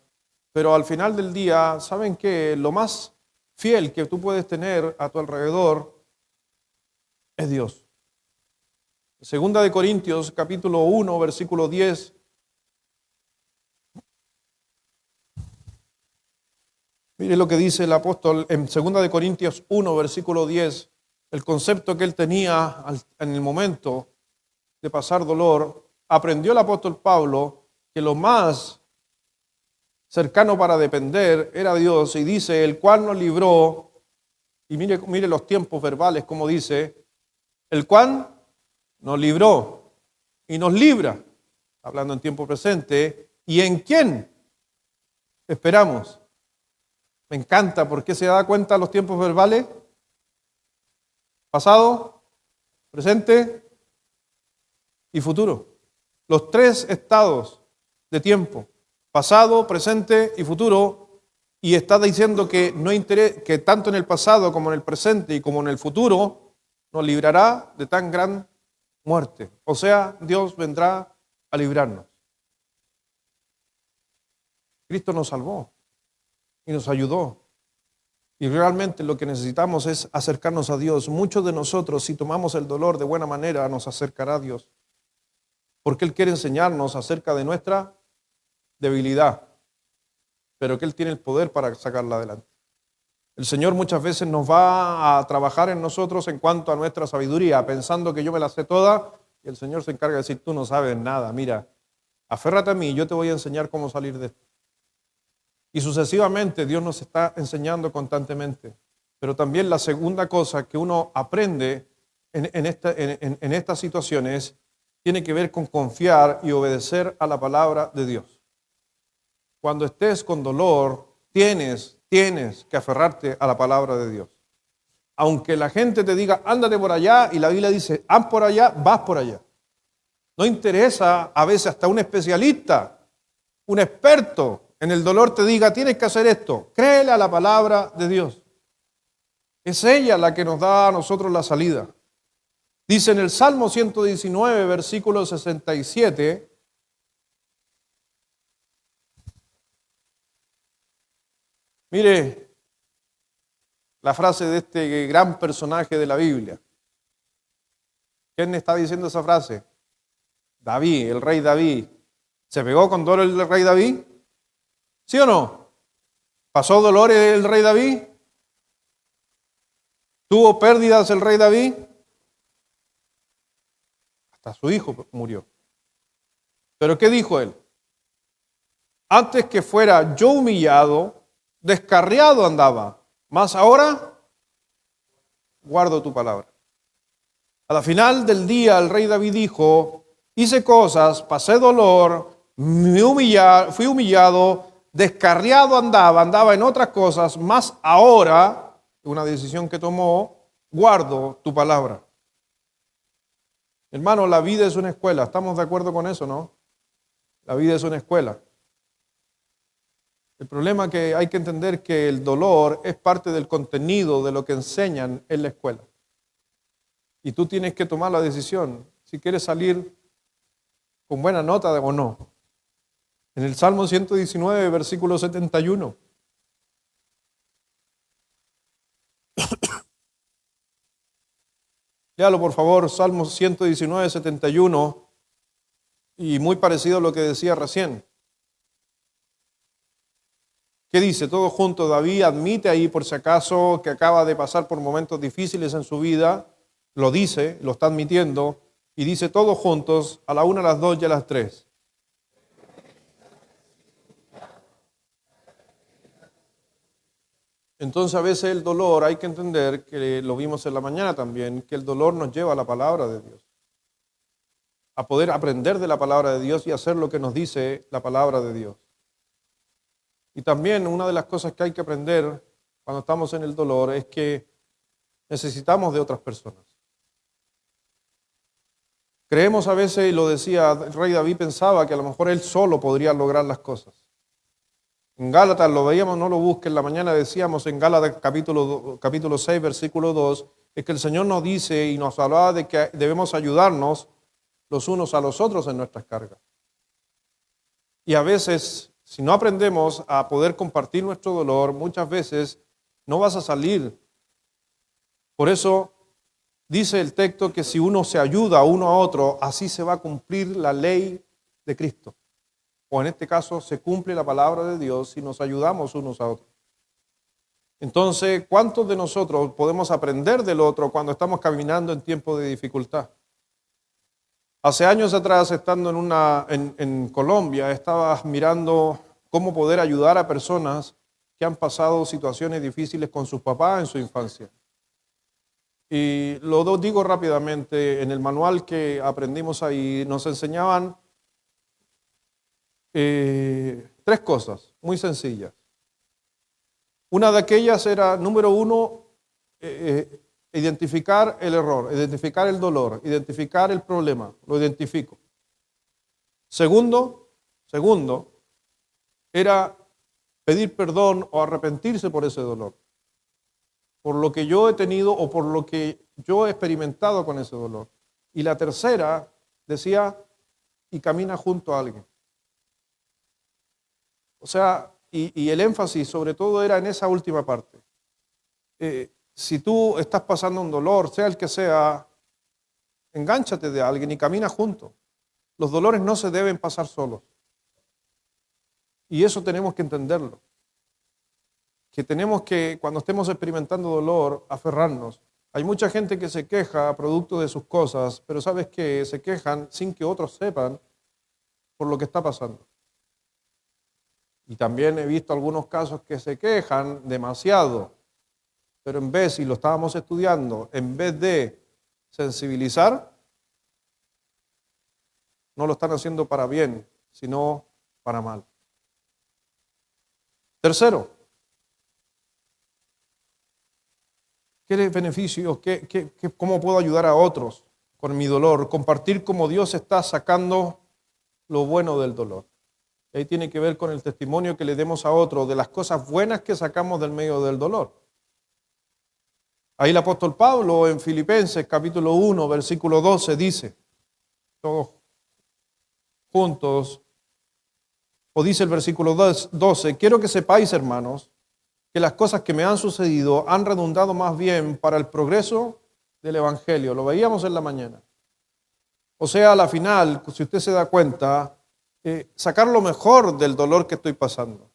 Pero al final del día, ¿saben qué? Lo más fiel que tú puedes tener a tu alrededor es Dios. Segunda de Corintios, capítulo 1, versículo 10. Mire lo que dice el apóstol en Segunda de Corintios 1, versículo 10. El concepto que él tenía en el momento de pasar dolor, aprendió el apóstol Pablo que lo más cercano para depender era Dios, y dice, el cual nos libró, y mire los tiempos verbales, como dice, el cual nos libró y nos libra, hablando en tiempo presente, ¿y en quién esperamos? Me encanta, porque se da cuenta los tiempos verbales, pasado, presente y futuro. Los tres estados de tiempo. Pasado, presente y futuro, y está diciendo que, que tanto en el pasado como en el presente y como en el futuro nos librará de tan gran muerte. O sea, Dios vendrá a librarnos. Cristo nos salvó y nos ayudó. Y realmente lo que necesitamos es acercarnos a Dios. Muchos de nosotros, si tomamos el dolor de buena manera, nos acercará a Dios. Porque Él quiere enseñarnos acerca de nuestra debilidad, pero que Él tiene el poder para sacarla adelante. El Señor muchas veces nos va a trabajar en nosotros en cuanto a nuestra sabiduría, pensando que yo me la sé toda, y el Señor se encarga de decir, tú no sabes nada, mira, aférrate a mí, yo te voy a enseñar cómo salir de esto. Y sucesivamente Dios nos está enseñando constantemente. Pero también la segunda cosa que uno aprende en estas situaciones tiene que ver con confiar y obedecer a la palabra de Dios. Cuando estés con dolor, tienes que aferrarte a la palabra de Dios. Aunque la gente te diga, ándate por allá, y la Biblia dice, haz por allá, vas por allá. No interesa a veces hasta un especialista, un experto en el dolor te diga, tienes que hacer esto. Créele a la palabra de Dios. Es ella la que nos da a nosotros la salida. Dice en el Salmo 119, versículo 67, mire la frase de este gran personaje de la Biblia. ¿Quién está diciendo esa frase? David, el rey David. ¿Se pegó con dolor el rey David? ¿Sí o no? ¿Pasó dolor el rey David? ¿Tuvo pérdidas el rey David? Hasta su hijo murió. ¿Pero qué dijo él? Antes que fuera yo humillado, descarriado andaba, mas ahora guardo tu palabra. A la final del día el rey David dijo, hice cosas, pasé dolor, fui humillado, descarriado andaba en otras cosas, mas ahora, una decisión que tomó, guardo tu palabra. Hermano, la vida es una escuela, ¿estamos de acuerdo con eso, no? La vida es una escuela. El problema es que hay que entender que el dolor es parte del contenido de lo que enseñan en la escuela. Y tú tienes que tomar la decisión si quieres salir con buena nota o no. En el Salmo 119, versículo 71. Léalo por favor, Salmo 119, 71. Y muy parecido a lo que decía recién. ¿Qué dice? Todo junto, David admite ahí por si acaso que acaba de pasar por momentos difíciles en su vida, lo dice, lo está admitiendo, y dice todos juntos, a la 1, a las 2 y a las 3. Entonces a veces el dolor, hay que entender, que lo vimos en la mañana también, que el dolor nos lleva a la palabra de Dios. A poder aprender de la palabra de Dios y hacer lo que nos dice la palabra de Dios. Y también una de las cosas que hay que aprender cuando estamos en el dolor es que necesitamos de otras personas. Creemos a veces, y lo decía el rey David, pensaba que a lo mejor él solo podría lograr las cosas. En Gálatas lo veíamos, no lo busquen, en la mañana decíamos en Gálatas capítulo 6, versículo 2, es que el Señor nos dice y nos hablaba de que debemos ayudarnos los unos a los otros en nuestras cargas. Y a veces, si no aprendemos a poder compartir nuestro dolor, muchas veces no vas a salir. Por eso dice el texto que si uno se ayuda uno a otro, así se va a cumplir la ley de Cristo. O en este caso se cumple la palabra de Dios si nos ayudamos unos a otros. Entonces, ¿cuántos de nosotros podemos aprender del otro cuando estamos caminando en tiempos de dificultad? Hace años atrás, estando en Colombia, estaba mirando cómo poder ayudar a personas que han pasado situaciones difíciles con sus papás en su infancia. Y lo digo rápidamente, en el manual que aprendimos ahí nos enseñaban 3 cosas muy sencillas. Una de aquellas era, número 1, identificar el error, identificar el dolor, identificar el problema, lo identifico. Segundo, era pedir perdón o arrepentirse por ese dolor, por lo que yo he tenido o por lo que yo he experimentado con ese dolor. Y la tercera decía, y camina junto a alguien. O sea, y el énfasis sobre todo era en esa última parte. Si tú estás pasando un dolor, sea el que sea, engánchate de alguien y camina junto. Los dolores no se deben pasar solos. Y eso tenemos que entenderlo. Que tenemos que, cuando estemos experimentando dolor, aferrarnos. Hay mucha gente que se queja producto de sus cosas, pero ¿sabes qué? Se quejan sin que otros sepan por lo que está pasando. Y también he visto algunos casos que se quejan demasiado, pero en vez, y lo estábamos estudiando, en vez de sensibilizar, no lo están haciendo para bien, sino para mal. Tercero, ¿qué beneficios, cómo puedo ayudar a otros con mi dolor? Compartir cómo Dios está sacando lo bueno del dolor. Ahí tiene que ver con el testimonio que le demos a otros de las cosas buenas que sacamos del medio del dolor. Ahí el apóstol Pablo en Filipenses capítulo 1, versículo 12 dice, todos juntos, o dice el versículo 12, quiero que sepáis, hermanos, que las cosas que me han sucedido han redundado más bien para el progreso del Evangelio. Lo veíamos en la mañana. O sea, a la final, si usted se da cuenta, sacar lo mejor del dolor que estoy pasando.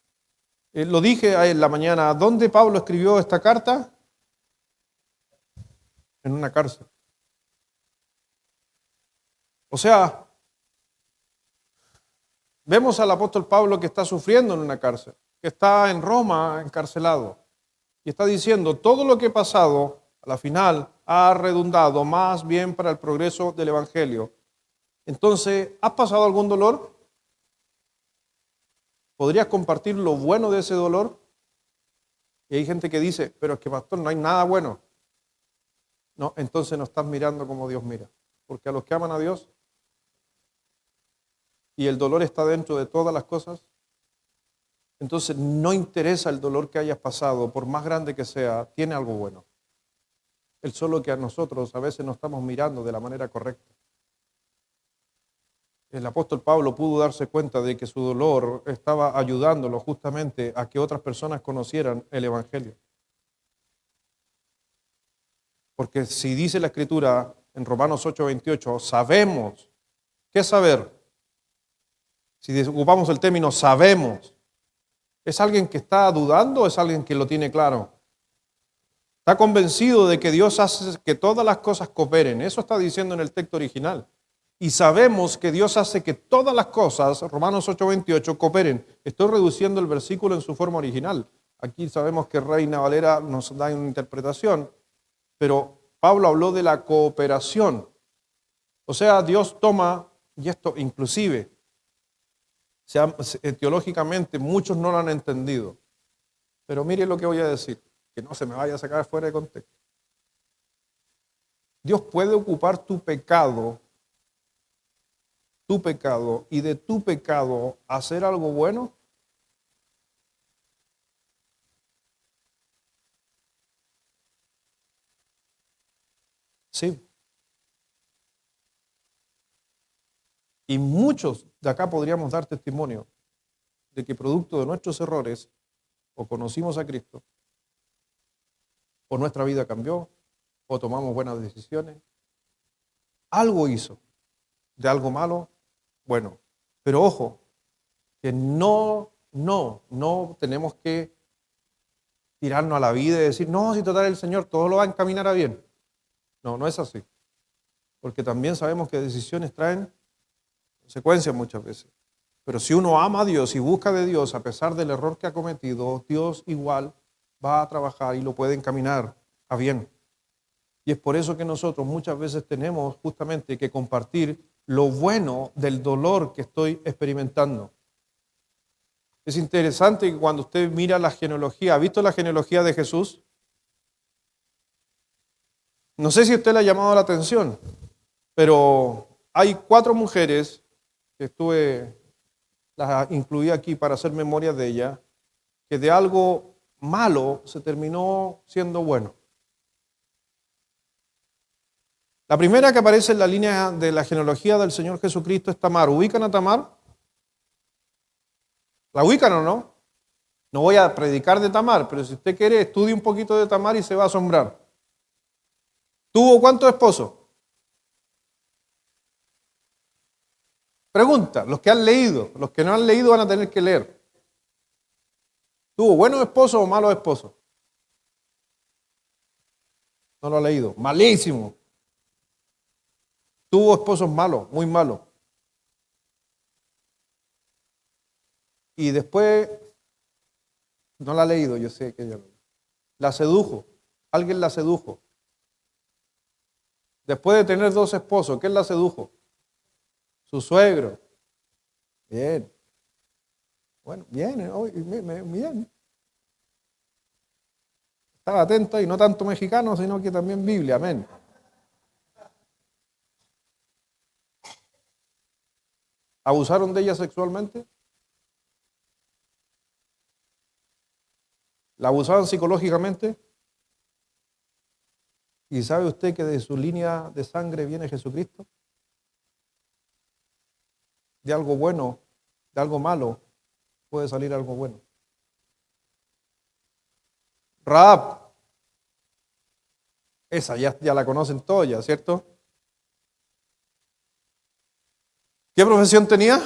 Lo dije en la mañana, ¿dónde Pablo escribió esta carta? En una cárcel. O sea, vemos al apóstol Pablo que está sufriendo en una cárcel, que está en Roma encarcelado, y está diciendo, todo lo que he pasado a la final ha redundado más bien para el progreso del Evangelio. Entonces, ¿has pasado algún dolor? ¿Podrías compartir lo bueno de ese dolor? Y hay gente que dice, pero es que pastor, no hay nada bueno. No, entonces no estás mirando como Dios mira. Porque a los que aman a Dios y el dolor está dentro de todas las cosas, entonces no interesa el dolor que hayas pasado, por más grande que sea, tiene algo bueno. El solo que a nosotros a veces no estamos mirando de la manera correcta. El apóstol Pablo pudo darse cuenta de que su dolor estaba ayudándolo justamente a que otras personas conocieran el Evangelio. Porque si dice la Escritura en Romanos 8:28, sabemos, ¿qué es saber? Si ocupamos el término sabemos, ¿es alguien que está dudando o es alguien que lo tiene claro? Está convencido de que Dios hace que todas las cosas cooperen. Eso está diciendo en el texto original. Y sabemos que Dios hace que todas las cosas, Romanos 8:28, cooperen. Estoy reduciendo el versículo en su forma original. Aquí sabemos que Reina Valera nos da una interpretación, pero Pablo habló de la cooperación. O sea, Dios toma, y esto inclusive, teológicamente muchos no lo han entendido. Pero mire lo que voy a decir, que no se me vaya a sacar fuera de contexto. Dios puede ocupar tu pecado, y de tu pecado hacer algo bueno. Sí. Y muchos de acá podríamos dar testimonio de que producto de nuestros errores o conocimos a Cristo, o nuestra vida cambió, o tomamos buenas decisiones. Algo hizo de algo malo, bueno. Pero ojo, que no tenemos que tirarnos a la vida y decir, no, si total el Señor todo lo va a encaminar a bien. No, no es así. Porque también sabemos que decisiones traen consecuencias muchas veces. Pero si uno ama a Dios y busca de Dios a pesar del error que ha cometido, Dios igual va a trabajar y lo puede encaminar a bien. Y es por eso que nosotros muchas veces tenemos justamente que compartir lo bueno del dolor que estoy experimentando. Es interesante que cuando usted mira la genealogía, ¿ha visto la genealogía de Jesús? No sé si a usted le ha llamado la atención, pero hay 4 mujeres que las incluí aquí para hacer memoria de ellas, que de algo malo se terminó siendo bueno. La primera que aparece en la línea de la genealogía del Señor Jesucristo es Tamar. ¿Ubican a Tamar? ¿La ubican o no? No voy a predicar de Tamar, pero si usted quiere, estudie un poquito de Tamar y se va a asombrar. ¿Tuvo cuántos esposos? Pregunta, los que han leído, los que no han leído van a tener que leer. ¿Tuvo buenos esposos o malos esposos? No lo ha leído. Malísimo. Tuvo esposos malos, muy malos. Y después, no la ha leído, yo sé que ella la sedujo. Alguien la sedujo. Después de tener 2 esposos, ¿quién la sedujo? Su suegro. Bien. Bueno, bien, bien. Estaba atento y no tanto mexicano, sino que también Biblia, amén. ¿Abusaron de ella sexualmente? ¿La abusaban psicológicamente? ¿Y sabe usted que de su línea de sangre viene Jesucristo? De algo bueno, de algo malo, puede salir algo bueno. Rahab, esa ya la conocen todos ya, ¿cierto? ¿Qué profesión tenía?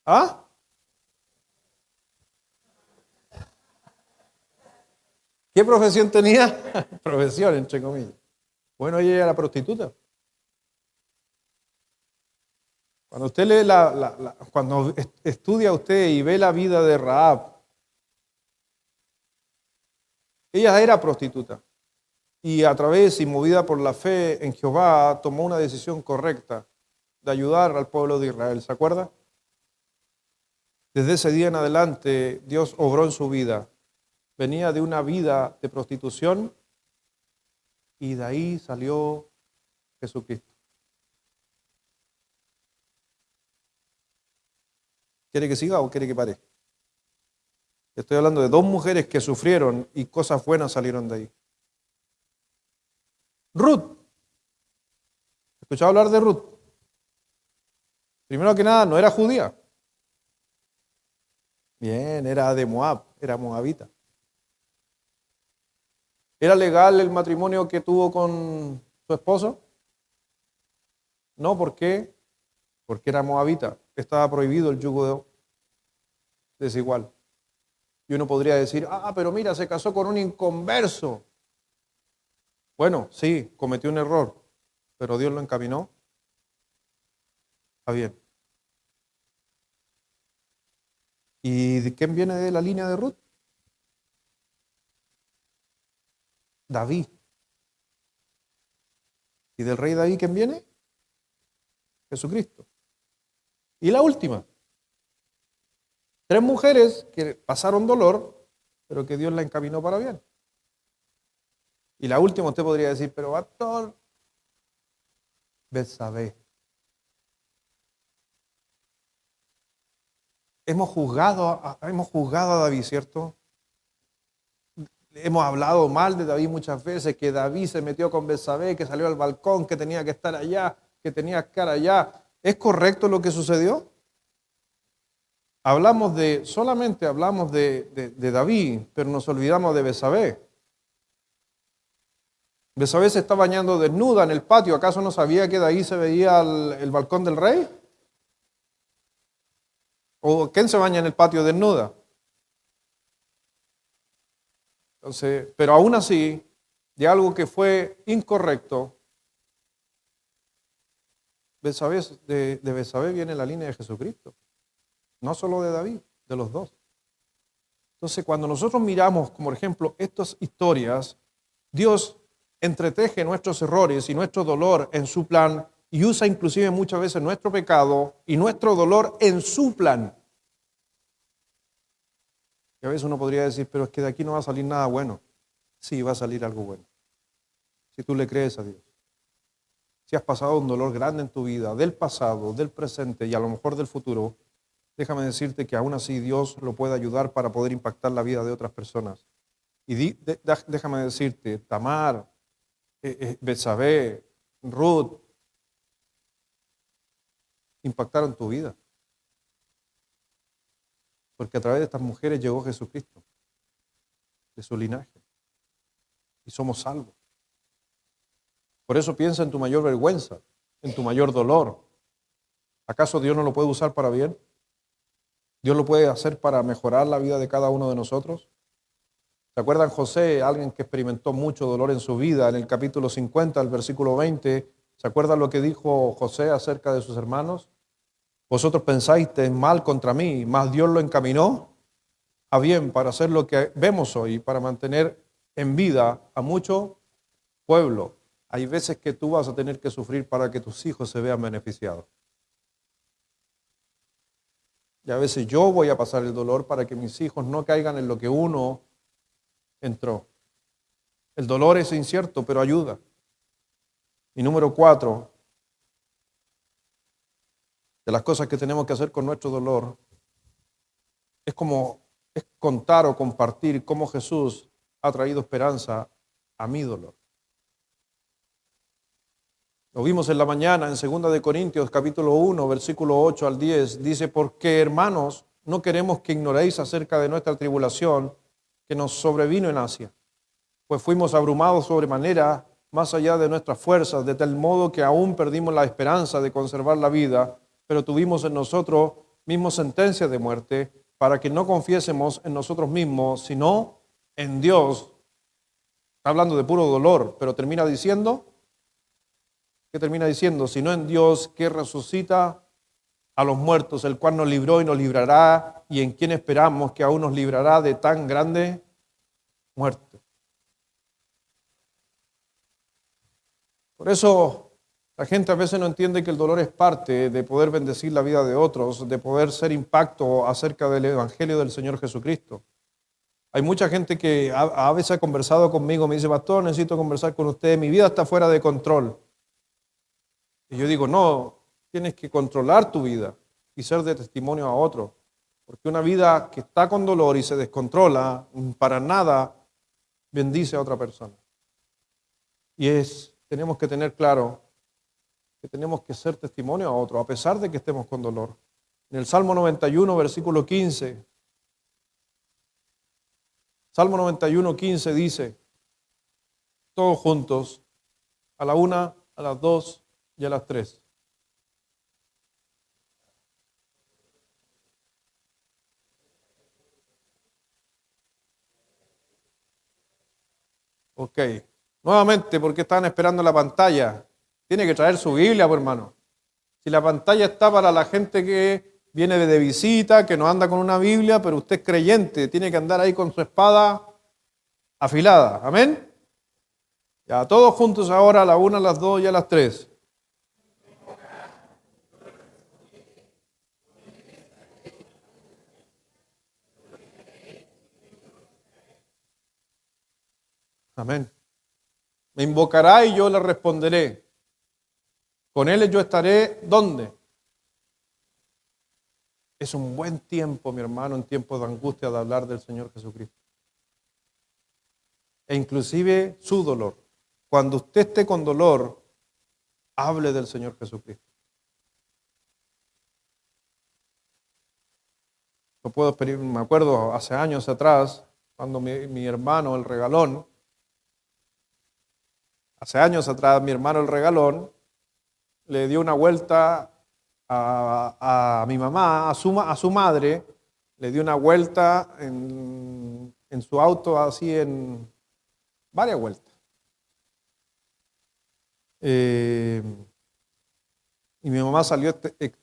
¿Ah? ¿Qué profesión tenía? Profesión, entre comillas. Bueno, ella era prostituta. Cuando usted lee cuando estudia usted y ve la vida de Rahab, Ella era prostituta y a través y movida por la fe en Jehová tomó una decisión correcta de ayudar al pueblo de Israel. ¿Se acuerda? Desde ese día en adelante Dios obró en su vida. Venía de una vida de prostitución y de ahí salió Jesucristo. ¿Quiere que siga o quiere que pare? Estoy hablando de dos mujeres que sufrieron y cosas buenas salieron de ahí. Ruth. ¿Escuchado hablar de Ruth? Primero que nada, no era judía. Bien, era de Moab, era moabita. ¿Era legal el matrimonio que tuvo con su esposo? No, ¿por qué? Porque era moabita. Estaba prohibido el yugo desigual. Y uno podría decir, pero mira, se casó con un inconverso. Bueno, sí, cometió un error, pero Dios lo encaminó. Está bien. ¿Y de quién viene de la línea de Ruth? David. ¿Y del rey David quién viene? Jesucristo. Y la última. 3 mujeres que pasaron dolor, pero que Dios la encaminó para bien. Y la última usted podría decir, pero pastor, Betsabé. Hemos juzgado a David, ¿cierto? Hemos hablado mal de David muchas veces, que David se metió con Betsabé, que salió al balcón, que tenía que estar allá, que tenía que estar allá. ¿Es correcto lo que sucedió? Solamente hablamos de David, pero nos olvidamos de Betsabé. Betsabé se está bañando desnuda en el patio. ¿Acaso no sabía que de ahí se veía el balcón del rey? ¿O quién se baña en el patio desnuda? Entonces, pero aún así, de algo que fue incorrecto, de Betsabé viene la línea de Jesucristo. No solo de David, de los dos. Entonces, cuando nosotros miramos, como ejemplo, estas historias, Dios entreteje nuestros errores y nuestro dolor en su plan y usa inclusive muchas veces nuestro pecado y nuestro dolor en su plan. Y a veces uno podría decir, pero es que de aquí no va a salir nada bueno. Sí, va a salir algo bueno. Si tú le crees a Dios. Si has pasado un dolor grande en tu vida, del pasado, del presente y a lo mejor del futuro, déjame decirte que aún así Dios lo puede ayudar para poder impactar la vida de otras personas. Y déjame decirte, Tamar, Betsabé, Ruth, impactaron tu vida. Porque a través de estas mujeres llegó Jesucristo, de su linaje. Y somos salvos. Por eso piensa en tu mayor vergüenza, en tu mayor dolor. ¿Acaso Dios no lo puede usar para bien? ¿Dios lo puede hacer para mejorar la vida de cada uno de nosotros? ¿Se acuerdan José, alguien que experimentó mucho dolor en su vida? En el capítulo 50, el versículo 20, ¿se acuerdan lo que dijo José acerca de sus hermanos? Vosotros pensáis mal contra mí, mas Dios lo encaminó a bien para hacer lo que vemos hoy, para mantener en vida a mucho pueblo. Hay veces que tú vas a tener que sufrir para que tus hijos se vean beneficiados. Y a veces yo voy a pasar el dolor para que mis hijos no caigan en lo que uno entró. El dolor es incierto, pero ayuda. Y número 4, de las cosas que tenemos que hacer con nuestro dolor, es contar o compartir cómo Jesús ha traído esperanza a mi dolor. Lo vimos en la mañana en 2 de Corintios capítulo 1, versículo 8 al 10. Dice, porque hermanos, no queremos que ignoréis acerca de nuestra tribulación que nos sobrevino en Asia. Pues fuimos abrumados sobremanera, más allá de nuestras fuerzas, de tal modo que aún perdimos la esperanza de conservar la vida, pero tuvimos en nosotros mismos sentencia de muerte, para que no confiésemos en nosotros mismos, sino en Dios. Está hablando de puro dolor, pero termina diciendo, ¿qué termina diciendo? Sino en Dios que resucita a los muertos, el cual nos libró y nos librará, y en quien esperamos que aún nos librará de tan grande muerte. Por eso la gente a veces no entiende que el dolor es parte de poder bendecir la vida de otros, de poder ser impacto acerca del Evangelio del Señor Jesucristo. Hay mucha gente que a veces ha conversado conmigo, me dice, pastor, necesito conversar con usted, mi vida está fuera de control. Y yo digo, no, tienes que controlar tu vida y ser de testimonio a otros. Porque una vida que está con dolor y se descontrola, para nada bendice a otra persona. Y tenemos que tener claro que tenemos que ser testimonio a otros, a pesar de que estemos con dolor. En el Salmo 91, versículo 15, Salmo 91, 15 dice, todos juntos, a la 1, a las 2 y a las 3. Ok. Nuevamente, ¿por qué estaban esperando la pantalla? Tiene que traer su Biblia, pues, hermano. Si la pantalla está para la gente que viene de visita, que no anda con una Biblia, pero usted es creyente, tiene que andar ahí con su espada afilada. Amén. Ya, todos juntos ahora, a la 1, a las 2 y a las 3. Amén. Me invocará y yo le responderé. Con él yo estaré, ¿dónde? Es un buen tiempo, mi hermano, en tiempos de angustia, de hablar del Señor Jesucristo. E inclusive su dolor. Cuando usted esté con dolor, hable del Señor Jesucristo. Lo puedo pedir, me acuerdo hace años atrás, cuando mi hermano, el regalón, hace años atrás, mi hermano, el regalón, le dio una vuelta a mi mamá, a su madre, le dio una vuelta en su auto, así en varias vueltas. Y mi mamá salió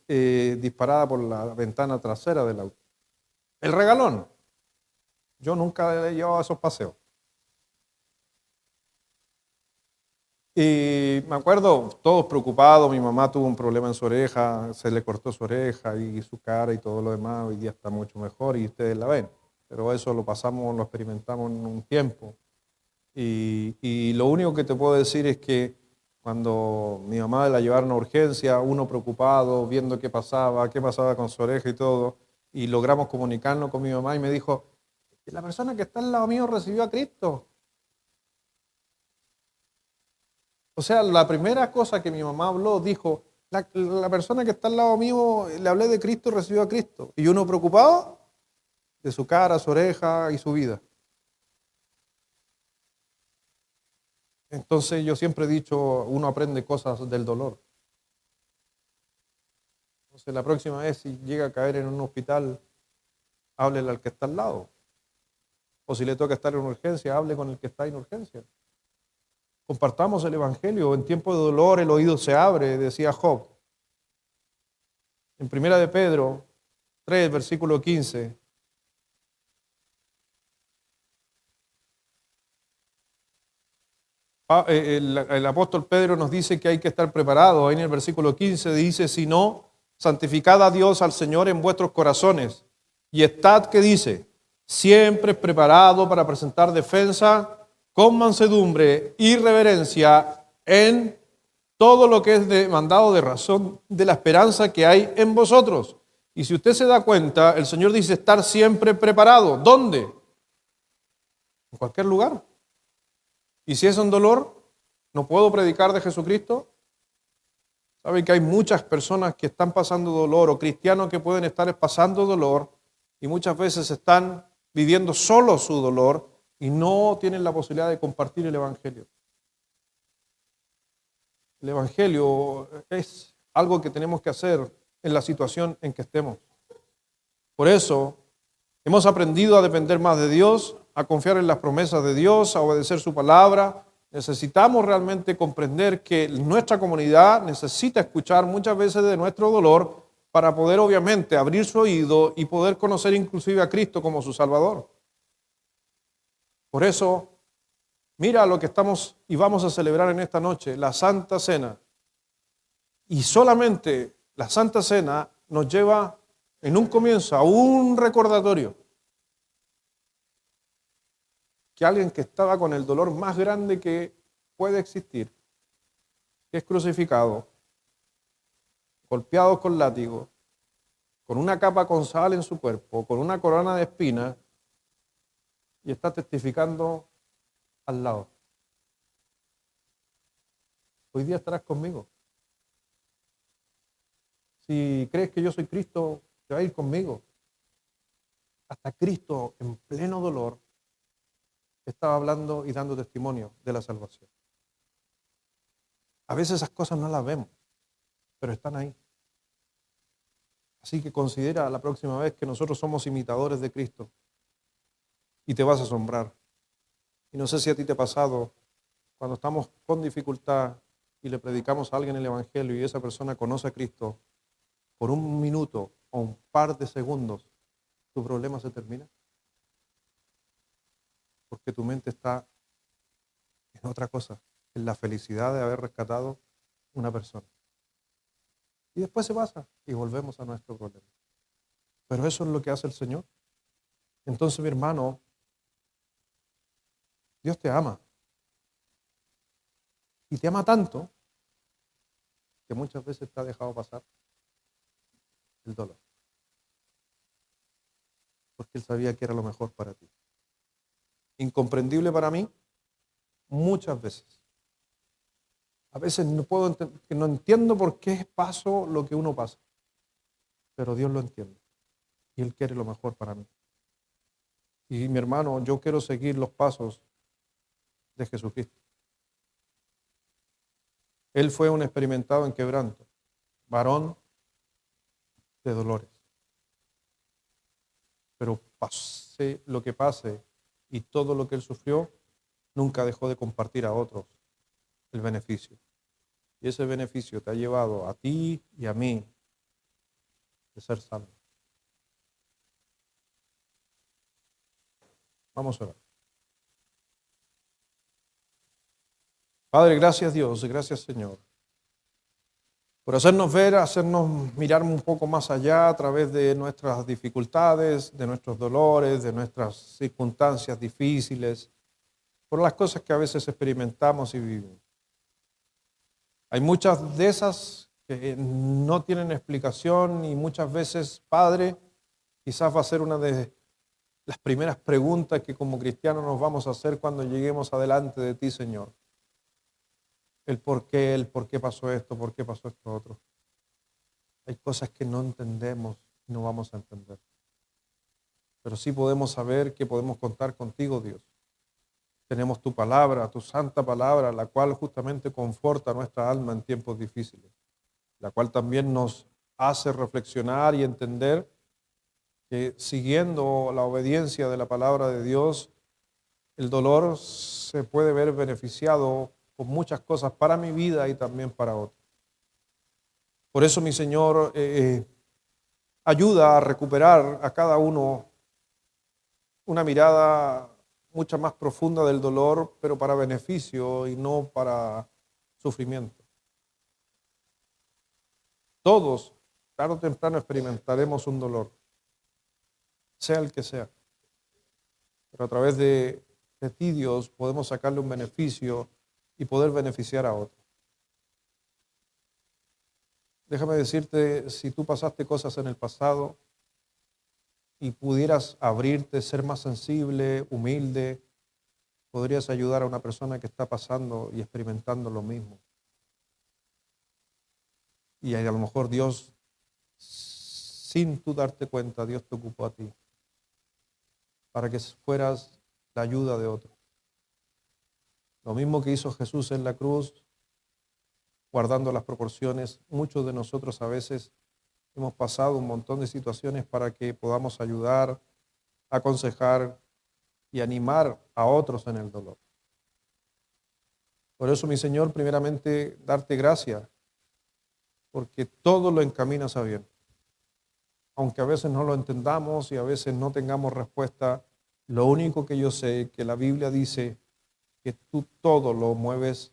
disparada por la ventana trasera del auto. El regalón. Yo nunca le he llevado a esos paseos. Y me acuerdo, todos preocupados, mi mamá tuvo un problema en su oreja, se le cortó su oreja y su cara y todo lo demás, hoy día está mucho mejor y ustedes la ven. Pero eso lo pasamos, lo experimentamos en un tiempo. Y lo único que te puedo decir es que cuando mi mamá la llevaron a urgencia, uno preocupado, viendo qué pasaba con su oreja y todo, y logramos comunicarnos con mi mamá y me dijo, la persona que está al lado mío recibió a Cristo. O sea, la primera cosa que mi mamá habló, dijo, la persona que está al lado mío, le hablé de Cristo y recibió a Cristo. Y uno preocupado de su cara, su oreja y su vida. Entonces yo siempre he dicho, uno aprende cosas del dolor. Entonces la próxima vez si llega a caer en un hospital, háblele al que está al lado. O si le toca estar en urgencia, hable con el que está en urgencia. Compartamos el Evangelio. En tiempo de dolor el oído se abre, decía Job. En 1 de Pedro 3, versículo 15. El apóstol Pedro nos dice que hay que estar preparados. Ahí en el versículo 15 dice, si no, santificad a Dios al Señor en vuestros corazones. Y estad, ¿qué dice? Siempre preparado para presentar defensa con mansedumbre y reverencia en todo lo que es demandado de razón de la esperanza que hay en vosotros. Y si usted se da cuenta, el Señor dice estar siempre preparado. ¿Dónde? En cualquier lugar. Y si es un dolor, ¿no puedo predicar de Jesucristo? Saben que hay muchas personas que están pasando dolor o cristianos que pueden estar pasando dolor y muchas veces están viviendo solo su dolor y no tienen la posibilidad de compartir el Evangelio. El Evangelio es algo que tenemos que hacer en la situación en que estemos. Por eso hemos aprendido a depender más de Dios, a confiar en las promesas de Dios, a obedecer su palabra. Necesitamos realmente comprender que nuestra comunidad necesita escuchar muchas veces de nuestro dolor para poder obviamente abrir su oído y poder conocer inclusive a Cristo como su Salvador. Por eso Mira lo que estamos y vamos a celebrar en esta noche, la Santa Cena. Y solamente la Santa Cena nos lleva en un comienzo a un recordatorio que alguien que estaba con el dolor más grande que puede existir, que es crucificado, golpeado con látigo, con una capa con sal en su cuerpo, con una corona de espinas, y está testificando al lado. Hoy día estarás conmigo. Si crees que yo soy Cristo, te va a ir conmigo. Hasta Cristo, en pleno dolor, estaba hablando y dando testimonio de la salvación. A veces esas cosas no las vemos, pero están ahí. Así que considera la próxima vez que nosotros somos imitadores de Cristo y te vas a asombrar. Y no sé si a ti te ha pasado cuando estamos con dificultad y le predicamos a alguien el Evangelio y esa persona conoce a Cristo, por un minuto o un par de segundos, tu problema se termina. Porque tu mente está en otra cosa, en la felicidad de haber rescatado una persona. Y después se pasa y volvemos a nuestro problema. Pero eso es lo que hace el Señor. Entonces, mi hermano, Dios te ama. Y te ama tanto que muchas veces te ha dejado pasar el dolor. Porque Él sabía que era lo mejor para ti. Incomprendible para mí, muchas veces. A veces no entiendo por qué paso lo que uno pasa. Pero Dios lo entiende. Y Él quiere lo mejor para mí. Y mi hermano, yo quiero seguir los pasos de Jesucristo. Él fue un experimentado en quebranto, varón de dolores. Pero pase lo que pase y todo lo que Él sufrió, nunca dejó de compartir a otros el beneficio. Y ese beneficio te ha llevado a ti y a mí de ser salvos. Vamos a orar. Padre, gracias Dios, gracias Señor, por hacernos ver, hacernos mirar un poco más allá a través de nuestras dificultades, de nuestros dolores, de nuestras circunstancias difíciles, por las cosas que a veces experimentamos y vivimos. Hay muchas de esas que no tienen explicación y muchas veces, Padre, quizás va a ser una de las primeras preguntas que como cristianos nos vamos a hacer cuando lleguemos adelante de ti, Señor. El por qué pasó esto, por qué pasó esto otro. Hay cosas que no entendemos y no vamos a entender. Pero sí podemos saber que podemos contar contigo, Dios. Tenemos tu palabra, tu santa palabra, la cual justamente conforta nuestra alma en tiempos difíciles, la cual también nos hace reflexionar y entender que siguiendo la obediencia de la palabra de Dios, el dolor se puede ver beneficiado con muchas cosas para mi vida y también para otros. Por eso, mi Señor, ayuda a recuperar a cada uno una mirada mucha más profunda del dolor, pero para beneficio y no para sufrimiento. Todos, tarde o temprano, experimentaremos un dolor, sea el que sea. Pero a través de ti, Dios, podemos sacarle un beneficio y poder beneficiar a otros. Déjame decirte, si tú pasaste cosas en el pasado y pudieras abrirte, ser más sensible, humilde, podrías ayudar a una persona que está pasando y experimentando lo mismo. Y a lo mejor Dios, sin tú darte cuenta, Dios te ocupó a ti para que fueras la ayuda de otros. Lo mismo que hizo Jesús en la cruz, guardando las proporciones, muchos de nosotros a veces hemos pasado un montón de situaciones para que podamos ayudar, aconsejar y animar a otros en el dolor. Por eso, mi Señor, primeramente, darte gracias, porque todo lo encaminas a bien. Aunque a veces no lo entendamos y a veces no tengamos respuesta, lo único que yo sé es que la Biblia dice que tú todo lo mueves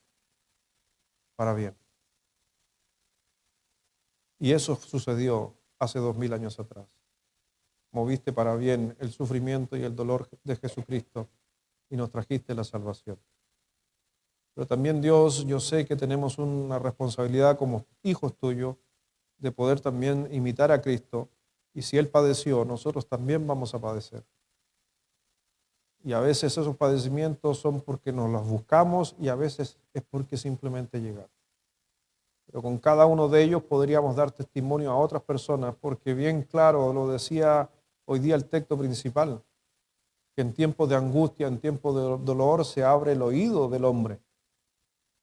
para bien. Y eso sucedió hace 2000 años atrás. Moviste para bien el sufrimiento y el dolor de Jesucristo y nos trajiste la salvación. Pero también, Dios, yo sé que tenemos una responsabilidad como hijos tuyos de poder también imitar a Cristo, y si Él padeció, nosotros también vamos a padecer. Y a veces esos padecimientos son porque nos los buscamos y a veces es porque simplemente llegaron. Pero con cada uno de ellos podríamos dar testimonio a otras personas, porque bien claro lo decía hoy día el texto principal, que en tiempos de angustia, en tiempos de dolor, se abre el oído del hombre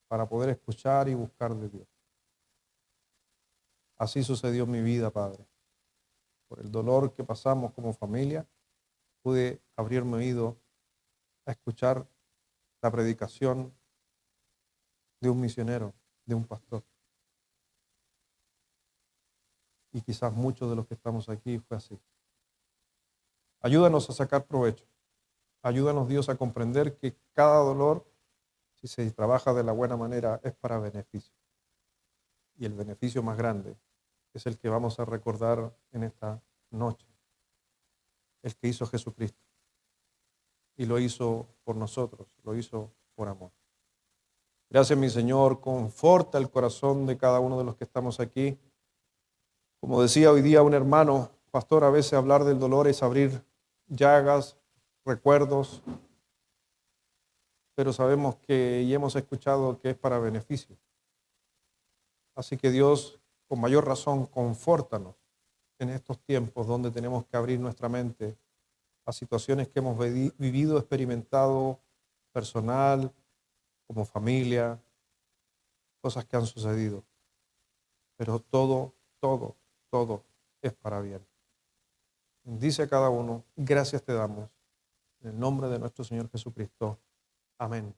para poder escuchar y buscar de Dios. Así sucedió en mi vida, Padre. Por el dolor que pasamos como familia, pude abrirme oído a escuchar la predicación de un misionero, de un pastor. Y quizás muchos de los que estamos aquí fue así. Ayúdanos a sacar provecho. Ayúdanos, Dios, a comprender que cada dolor, si se trabaja de la buena manera, es para beneficio. Y el beneficio más grande es el que vamos a recordar en esta noche. El que hizo Jesucristo. Y lo hizo por nosotros, lo hizo por amor. Gracias, mi Señor. Conforta el corazón de cada uno de los que estamos aquí. Como decía hoy día un hermano, pastor, a veces hablar del dolor es abrir llagas, recuerdos, pero sabemos que y hemos escuchado que es para beneficio. Así que Dios, con mayor razón, confórtanos en estos tiempos donde tenemos que abrir nuestra mente a situaciones que hemos vivido, experimentado, personal, como familia, cosas que han sucedido. Pero todo es para bien. Bendice a cada uno. Gracias te damos. En el nombre de nuestro Señor Jesucristo. Amén.